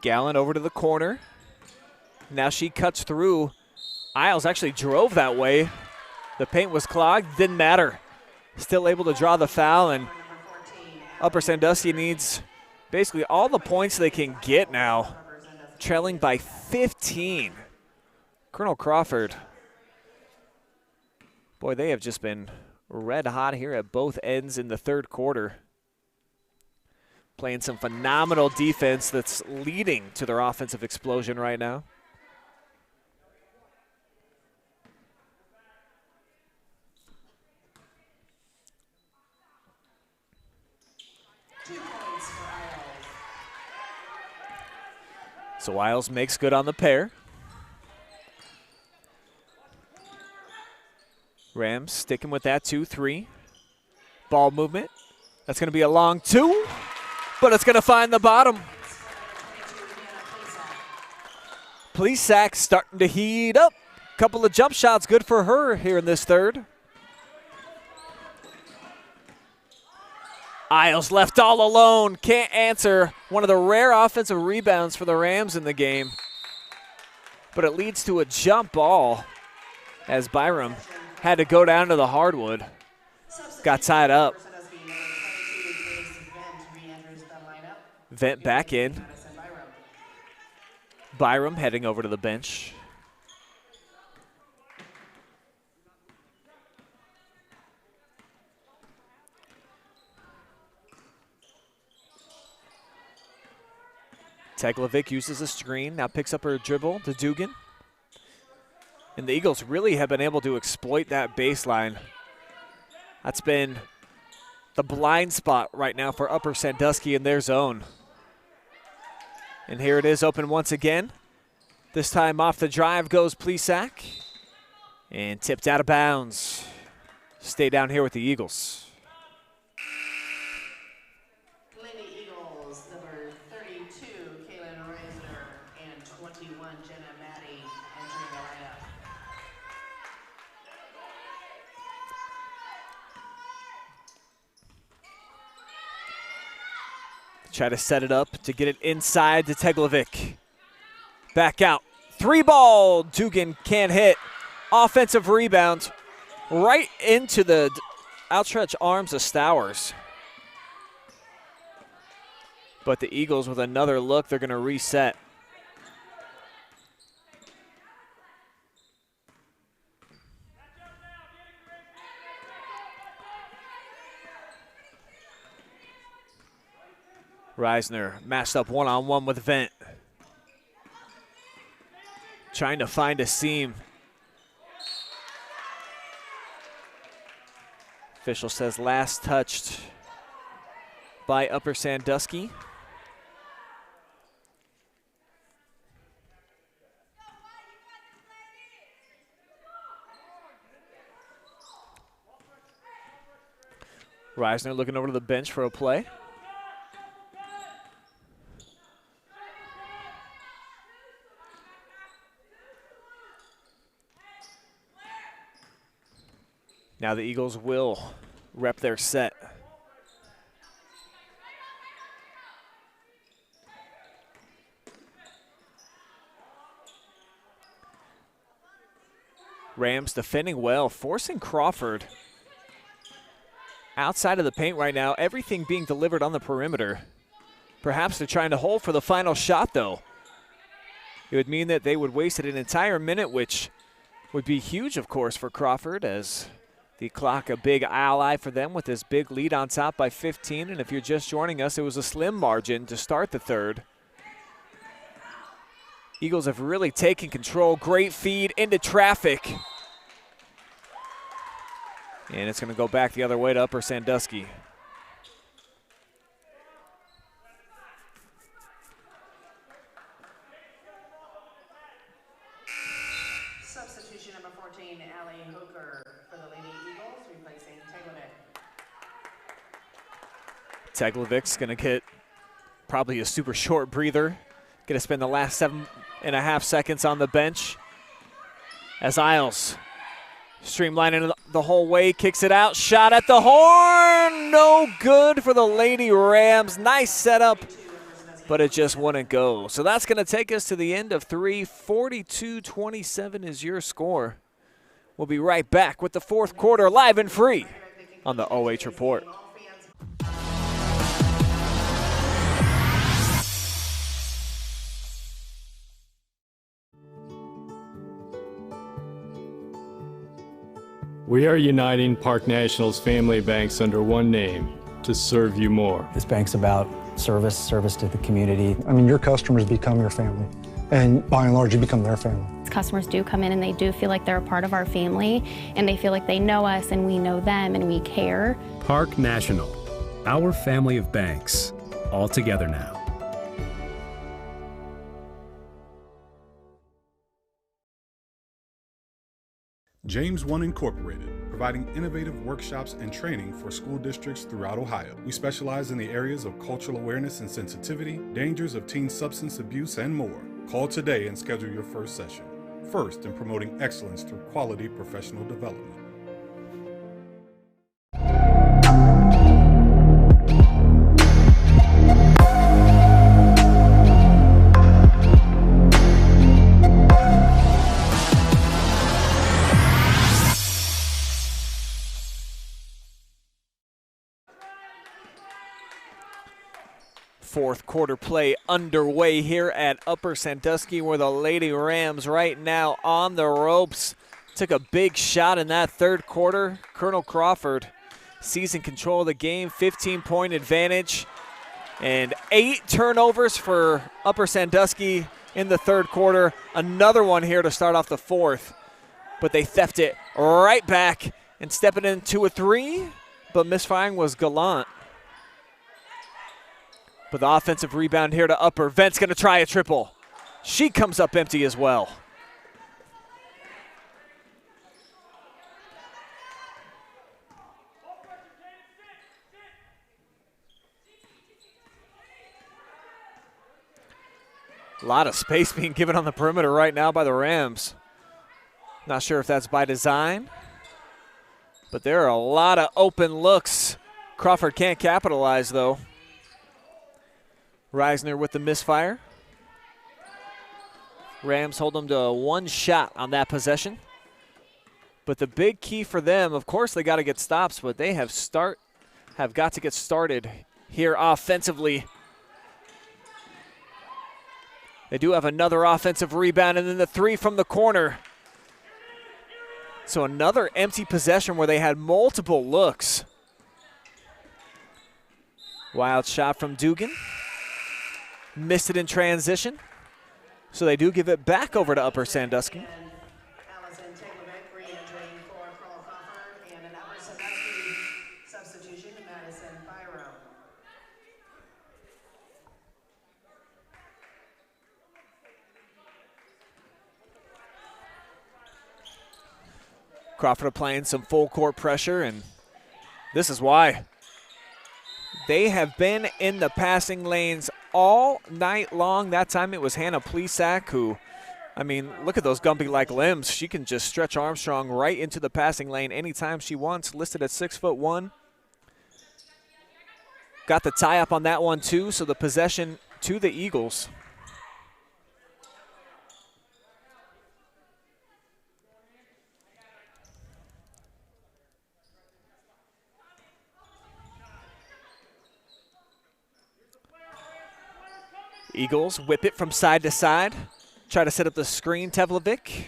Gallen over to the corner. Now she cuts through. Isles actually drove that way. The paint was clogged. Didn't matter. still able to draw the foul, and Upper Sandusky needs basically all the points they can get now, trailing by 15. Colonel Crawford, boy, they have just been red hot here at both ends in the third quarter. Playing some phenomenal defense that's leading to their offensive explosion right now. So Isles makes good on the pair. Rams sticking with that 2-3. Ball movement. That's going to be a long two, but it's going to find the bottom. Plesac starting to heat up. Couple of jump shots good for her here in this third. Isles left all alone, can't answer. One of the rare offensive rebounds for the Rams in the game. But it leads to a jump ball as Byram had to go down to the hardwood. Got tied up. Vent back in. Byram heading over to the bench. Teglovic uses a screen, now picks up her dribble to Dugan. And the Eagles really have been able to exploit that baseline. That's been the blind spot right now for Upper Sandusky in their zone. And here it is open once again. This time off the drive goes Plesac. And tipped out of bounds. Stay down here with the Eagles. Try to set it up to get it inside to Teglovic. Back out. Three ball. Dugan can't hit. Offensive rebound right into the outstretched arms of Stowers. But the Eagles with another look, they're going to reset. Reisner matched up one-on-one with Vent. Trying to find a seam. Official says last touched by Upper Sandusky. Reisner looking over to the bench for a play. Now the Eagles will rep their set. Rams defending well, forcing Crawford outside of the paint right now. Everything being delivered on the perimeter. Perhaps they're trying to hold for the final shot, though. It would mean that they would waste an entire minute, which would be huge, of course, for Crawford, as the clock a big ally for them with this big lead on top by 15. And if you're just joining us, it was a slim margin to start the third. Eagles have really taken control. Great feed into traffic. And it's going to go back the other way to Upper Sandusky. Substitution number 14, Allie Hooker for the Lady Eagles, replacing Teglovic. Teglovic's going to get probably a super short breather. Going to spend the last 7.5 seconds on the bench. As Isles streamlining the whole way, kicks it out. Shot at the horn. No good for the Lady Rams. Nice setup, but it just wouldn't go. So that's going to take us to the end of 3. 42-27 is your score. We'll be right back with the fourth quarter live and free on the OH Report. We are uniting Park National's family banks under one name to serve you more. This bank's about service to the community. I mean, your customers become your family, and by and large, you become their family. Customers do come in and they do feel like they're a part of our family, and they feel like they know us and we know them and we care. Park National, our family of banks, all together now. James One Incorporated, providing innovative workshops and training for school districts throughout Ohio. We specialize in the areas of cultural awareness and sensitivity, dangers of teen substance abuse, and more. Call today and schedule your first session. First in promoting excellence through quality professional development. Fourth quarter play underway here at Upper Sandusky, where the Lady Rams right now on the ropes. Took a big shot in that third quarter. Colonel Crawford seizing control of the game, 15-point advantage, and 8 turnovers for Upper Sandusky in the third quarter. Another one here to start off the fourth, but they theft it right back and stepping into a 3, but misfiring was gallant. But the offensive rebound here to Upper. Vent's going to try a triple. She comes up empty as well. A lot of space being given on the perimeter right now by the Rams. Not sure if that's by design, but there are a lot of open looks. Crawford can't capitalize, though. Reisner with the misfire. Rams hold them to 1 shot on that possession. But the big key for them, of course, they got to get stops, but they have got to get started here offensively. They do have another offensive rebound, and then the 3 from the corner. So another empty possession where they had multiple looks. Wild shot from Dugan. Missed it in transition. So they do give it back over to Upper Sandusky. Allison Teglevic re-entering for Colonel Crawford, and an Upper Sandusky substitution, Madison Byram. Crawford applying some full court pressure, and this is why. They have been in the passing lanes all night long. That time it was Hannah Plesac who, I mean, look at those Gumby-like limbs. She can just stretch Armstrong right into the passing lane anytime she wants, listed at 6'1". Got the tie up on that one too, so the possession to the Eagles. Eagles whip it from side to side. Try to set up the screen, Teglevic.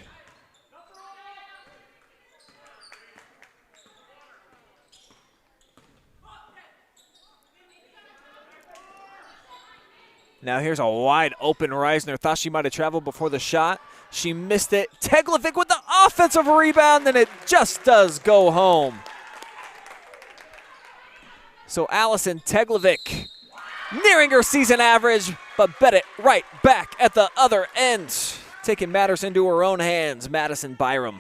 Now here's a wide open Reisner. Thought she might have traveled before the shot. She missed it. Teglevic with the offensive rebound, and it just does go home. So Allison Teglevic nearing her season average, but bet it right back at the other end. Taking matters into her own hands, Madison Byram.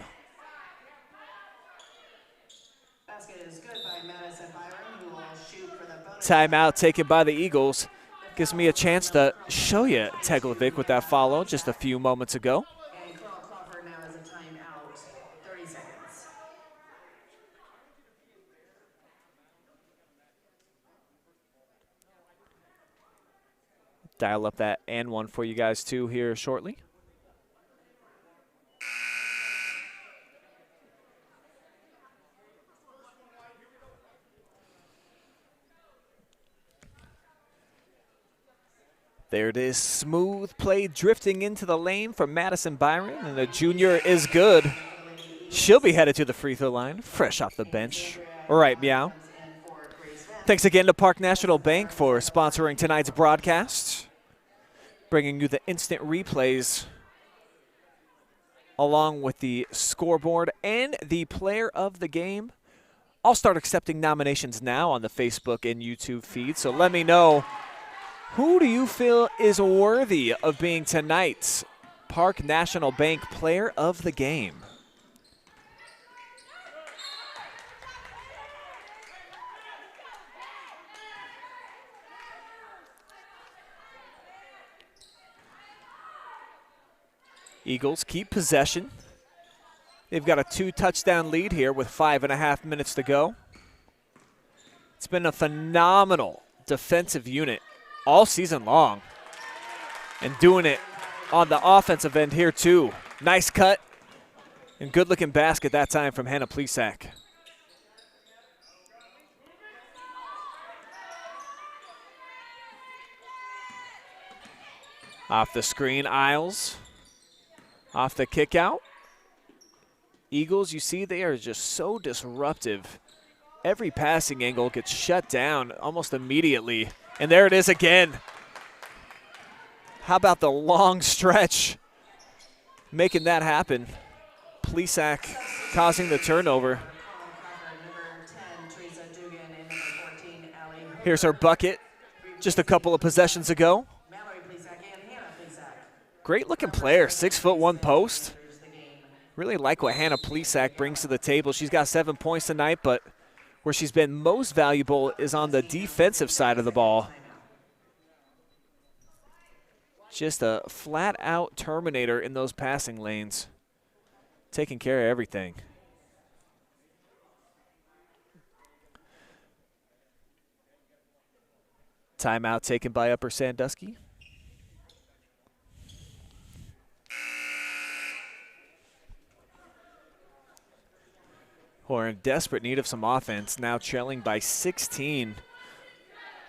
Basket is good by Madison Byram, who will shoot for the bonus. Timeout taken by the Eagles. Gives me a chance to show you Teglevic with that follow just a few moments ago. And Colonel Crawford now has a timeout, 30 seconds. Dial up that and one for you guys too here shortly. There it is, smooth play drifting into the lane from Madison Byron, and the junior is good. She'll be headed to the free throw line, fresh off the bench. All right, Meow. Thanks again to Park National Bank for sponsoring tonight's broadcast, bringing you the instant replays along with the scoreboard and the player of the game. I'll start accepting nominations now on the Facebook and YouTube feed, so let me know, who do you feel is worthy of being tonight's Park National Bank player of the game? Eagles keep possession. They've got a 2-touchdown lead here with 5.5 minutes to go. It's been a phenomenal defensive unit all season long, and doing it on the offensive end here too. Nice cut and good-looking basket that time from Hannah Plesac. Off the screen, Isles. Off the kick out. Eagles, you see, they are just so disruptive. Every passing angle gets shut down almost immediately. And there it is again. How about the long stretch making that happen? Plesac causing the turnover. Here's her bucket just a couple of possessions ago. Great looking player, 6'1" post. Really like what Hannah Plesac brings to the table. She's got 7 points tonight, but where she's been most valuable is on the defensive side of the ball. Just a flat-out terminator in those passing lanes, taking care of everything. Timeout taken by Upper Sandusky. Who are in desperate need of some offense, now trailing by 16.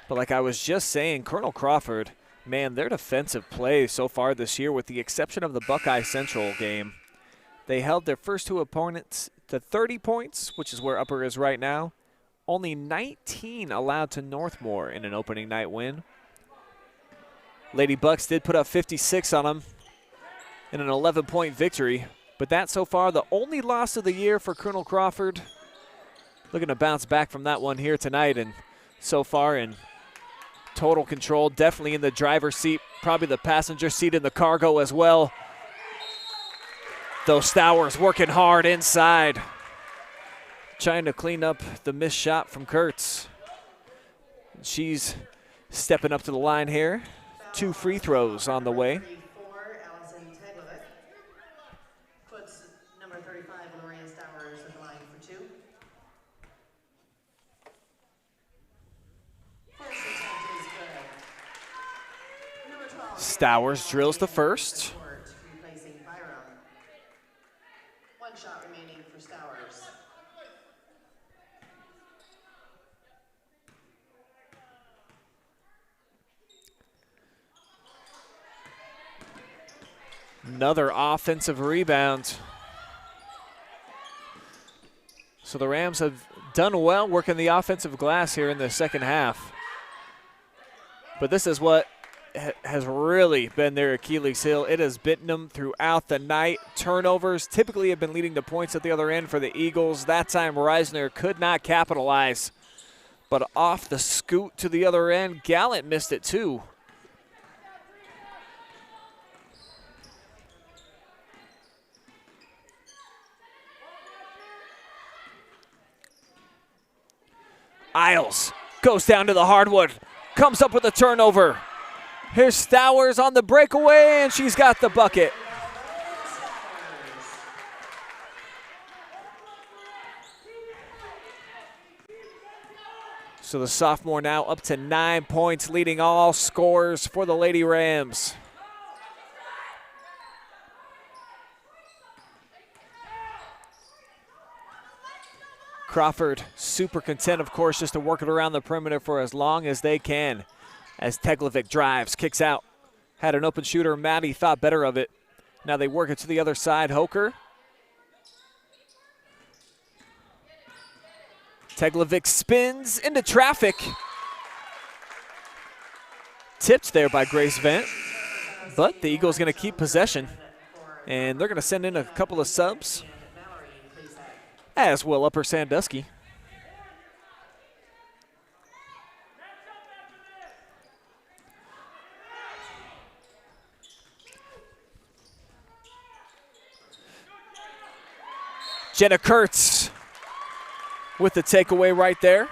But like I was just saying, Colonel Crawford, man, their defensive play so far this year, with the exception of the Buckeye Central game, they held their first two opponents to 30 points, which is where Upper is right now. Only 19 allowed to Northmore in an opening night win. Lady Bucks did put up 56 on them in an 11-point victory. But that's so far the only loss of the year for Colonel Crawford. Looking to bounce back from that one here tonight, and so far in total control, definitely in the driver's seat, probably the passenger seat in the cargo as well. Those Stowers working hard inside, trying to clean up the missed shot from Kurtz. She's stepping up to the line here. 2 free throws on the way. Stowers drills the first. One shot remaining for Stowers. Another offensive rebound. So the Rams have done well working the offensive glass here in the second half. But this is what has really been their Achilles heel. It has bitten them throughout the night. Turnovers typically have been leading to points at the other end for the Eagles. That time Reisner could not capitalize. But off the scoot to the other end, Gallant missed it too. Isles goes down to the hardwood, comes up with a turnover. Here's Stowers on the breakaway, and she's got the bucket. So the sophomore now up to 9 points, leading all scorers for the Lady Rams. Crawford super content, of course, just to work it around the perimeter for as long as they can. As Teglovic drives, kicks out, Had an open shooter. Maddie thought better of it. Now they work it to the other side. Hoker. Teglovic spins into traffic. Tipped there by Grace Vent. But the Eagles going to keep possession. And they're going to send in a couple of subs. As will Upper Sandusky. Jenna Kurtz with the takeaway right there.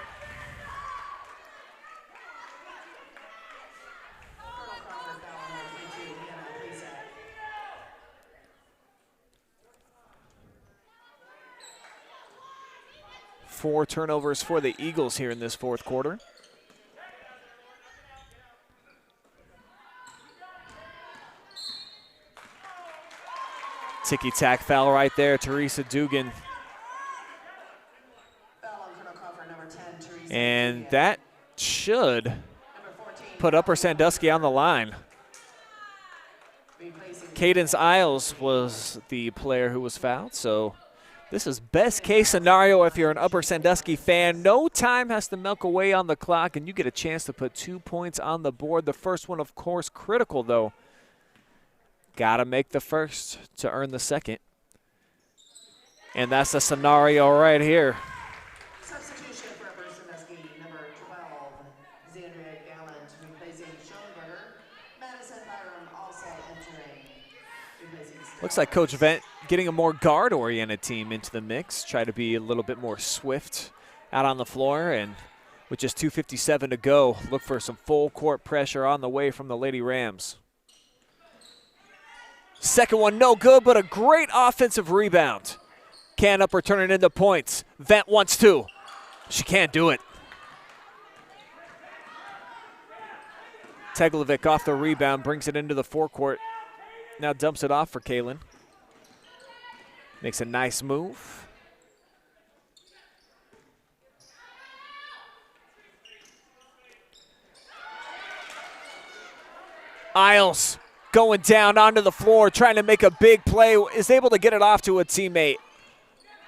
Four turnovers for the Eagles here in this fourth quarter. Ticky-tack foul right there, Teresa Dugan. And that should put Upper Sandusky on the line. Cadence Isles was the player who was fouled, so this is best case scenario if you're an Upper Sandusky fan. No time has to milk away on the clock, and you get a chance to put 2 points on the board. The first one, of course, critical, though. Got to make the first to earn the second. And that's the scenario right here. Substitution for Upper Sandusky, number 12, Zandria Gallant, replacing Schoenberger. Madison Byram also entering, replacing Stella. Looks like Coach Vent getting a more guard-oriented team into the mix. Try to be a little bit more swift out on the floor. And with just 2:57 to go, look for some full court pressure on the way from the Lady Rams. Second one, no good, but a great offensive rebound. Can Upper turn it into points. Vent wants to. She can't do it. Teglovic off the rebound, brings it into the forecourt. Now dumps it off for Kaylin. Makes a nice move. Isles going down onto the floor, trying to make a big play, is able to get it off to a teammate.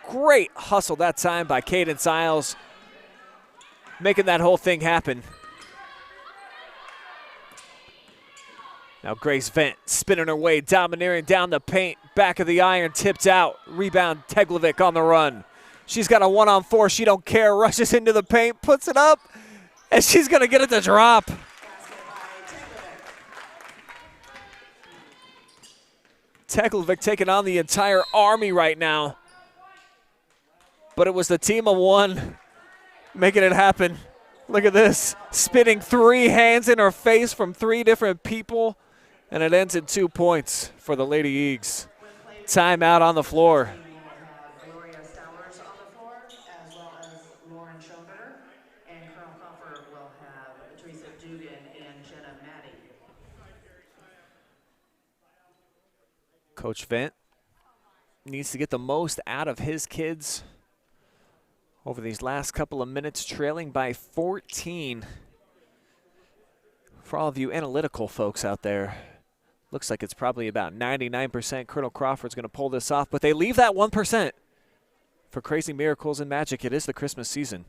Great hustle that time by Cadence Isles, making that whole thing happen. Now Grace Vent spinning her way, domineering down the paint, back of the iron, tipped out. Rebound, Teglovic on the run. She's got a 1-on-4, she don't care, rushes into the paint, puts it up, and she's gonna get it to drop. Teglovic taking on the entire army right now. But it was the team of one making it happen. Look at this. Spinning 3 hands in her face from 3 different people. And it ends in 2 points for the Lady Eags. Timeout on the floor. Gloria Stowers on the floor, as well as Lauren Schoenberger. And Colonel Crawford will have Teresa Dugan and Jenna Maddie. Coach Vent needs to get the most out of his kids over these last couple of minutes, trailing by 14. For all of you analytical folks out there, looks like it's probably about 99% Colonel Crawford's going to pull this off, but they leave that 1% for crazy miracles and magic. It is the Christmas season.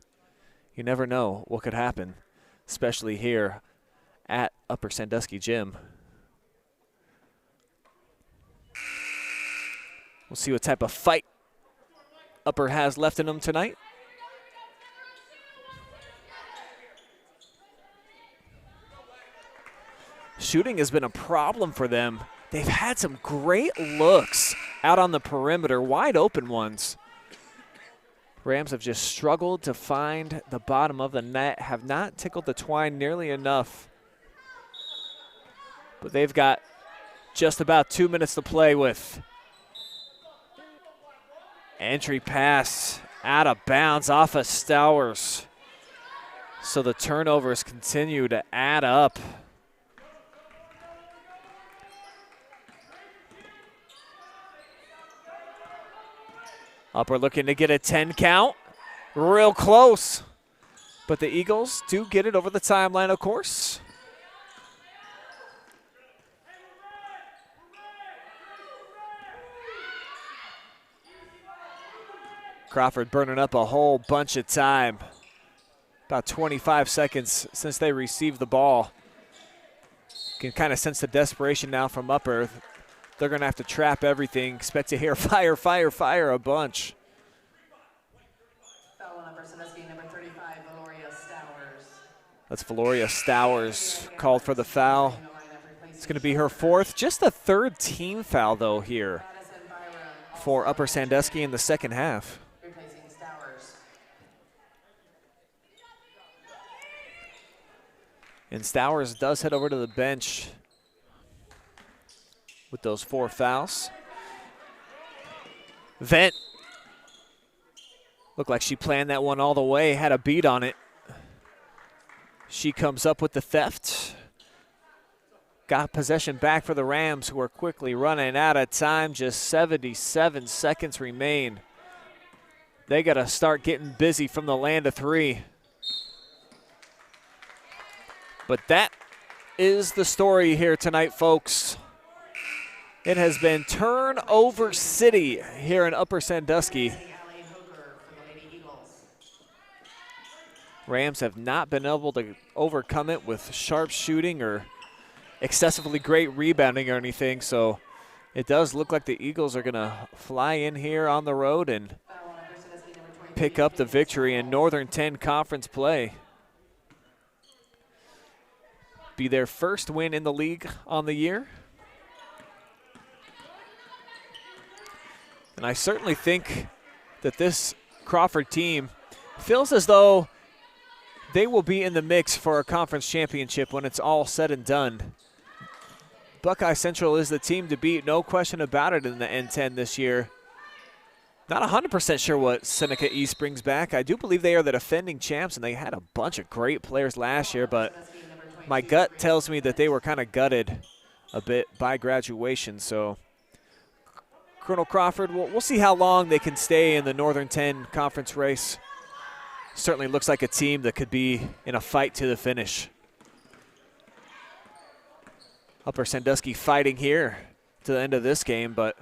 You never know what could happen, especially here at Upper Sandusky Gym. We'll see what type of fight Upper has left in them tonight. Shooting has been a problem for them. They've had some great looks out on the perimeter, wide open ones. Rams have just struggled to find the bottom of the net, have not tickled the twine nearly enough. But they've got just about 2 minutes to play with. Entry pass out of bounds off of Stowers. So the turnovers continue to add up. Upper looking to get a 10 count. Real close. But the Eagles do get it over the timeline, of course. Crawford burning up a whole bunch of time. About 25 seconds since they received the ball. Can kind of sense the desperation now from Upper. They're going to have to trap everything. Expect to hear fire, fire, fire a bunch. Foul on Upper Sandusky, number 35, Valoria Stowers. That's Valoria Stowers called for the foul. It's going to be her fourth, just the third team foul, though, here for Upper Sandusky in the second half. Replacing Stowers. And Stowers does head over to the bench with those 4 fouls. Vent looked like she planned that one all the way, had a beat on it. She comes up with the theft. Got possession back for the Rams, who are quickly running out of time. Just 77 seconds remain. They got to start getting busy from the land of 3. But that is the story here tonight, folks. It has been turnover city here in Upper Sandusky. Rams have not been able to overcome it with sharp shooting or excessively great rebounding or anything, so it does look like the Eagles are going to fly in here on the road and pick up the victory in Northern 10 conference play. Be their first win in the league on the year. And I certainly think that this Crawford team feels as though they will be in the mix for a conference championship when it's all said and done. Buckeye Central is the team to beat, no question about it, in the N10 this year. Not 100% sure what Seneca East brings back. I do believe they are the defending champs, and they had a bunch of great players last year, but my gut tells me that they were kind of gutted a bit by graduation. So Colonel Crawford, we'll see how long they can stay in the Northern 10 conference race. Certainly looks like a team that could be in a fight to the finish. Upper Sandusky fighting here to the end of this game, but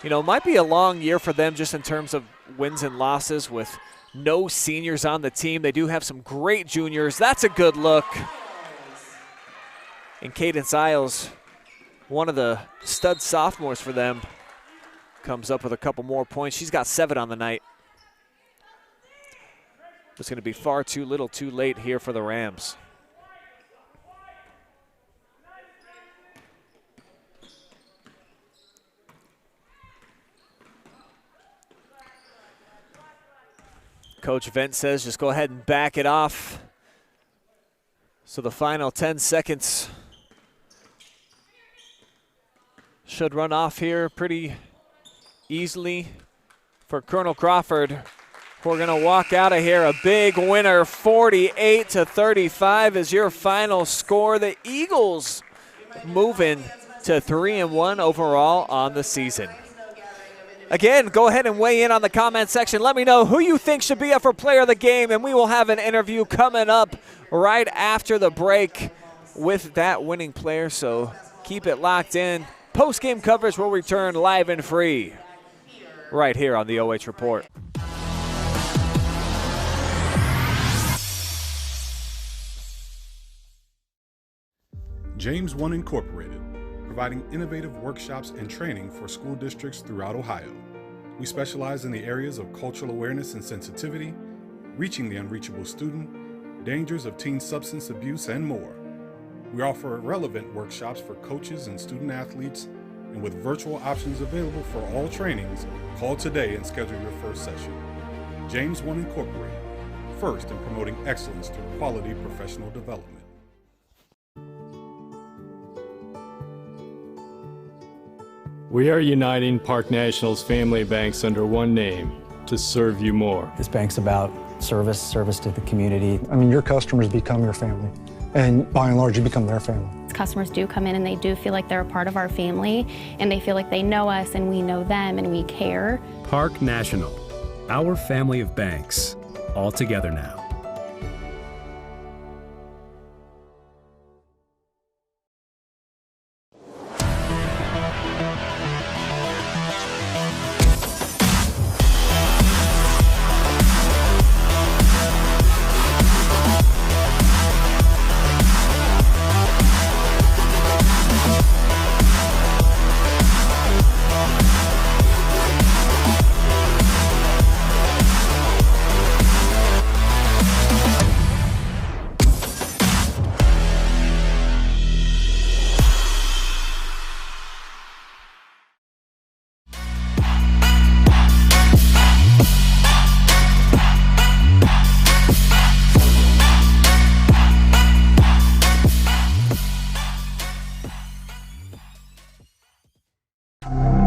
you know, might be a long year for them just in terms of wins and losses with no seniors on the team. They do have some great juniors. That's a good look. And Cadence Isles, one of the stud sophomores for them, comes up with a couple more points. She's got 7 on the night. It's going to be far too little too late here for the Rams. Coach Vent says just go ahead and back it off. So the final 10 seconds should run off here pretty easily for Colonel Crawford. We're going to walk out of here a big winner. 48-35 is your final score. The Eagles moving to 3-1 overall on the season. Again, go ahead and weigh in on the comment section. Let me know who you think should be up for player of the game, and we will have an interview coming up right after the break with that winning player. So keep it locked in. Post-game coverage will return live and free right here on the OH.Report. James 1 Incorporated, providing innovative workshops and training for school districts throughout Ohio. We specialize in the areas of cultural awareness and sensitivity, reaching the unreachable student, dangers of teen substance abuse, and more. We offer relevant workshops for coaches and student athletes, and with virtual options available for all trainings, call today and schedule your first session. James 1 Incorporated, first in promoting excellence through quality professional development. We are uniting Park National's family banks under one name to serve you more. This bank's about service to the community. I mean, your customers become your family, and by and large, you become their family. Customers do come in and they do feel like they're a part of our family, and they feel like they know us and we know them and we care. Park National, our family of banks, all together now. Bye.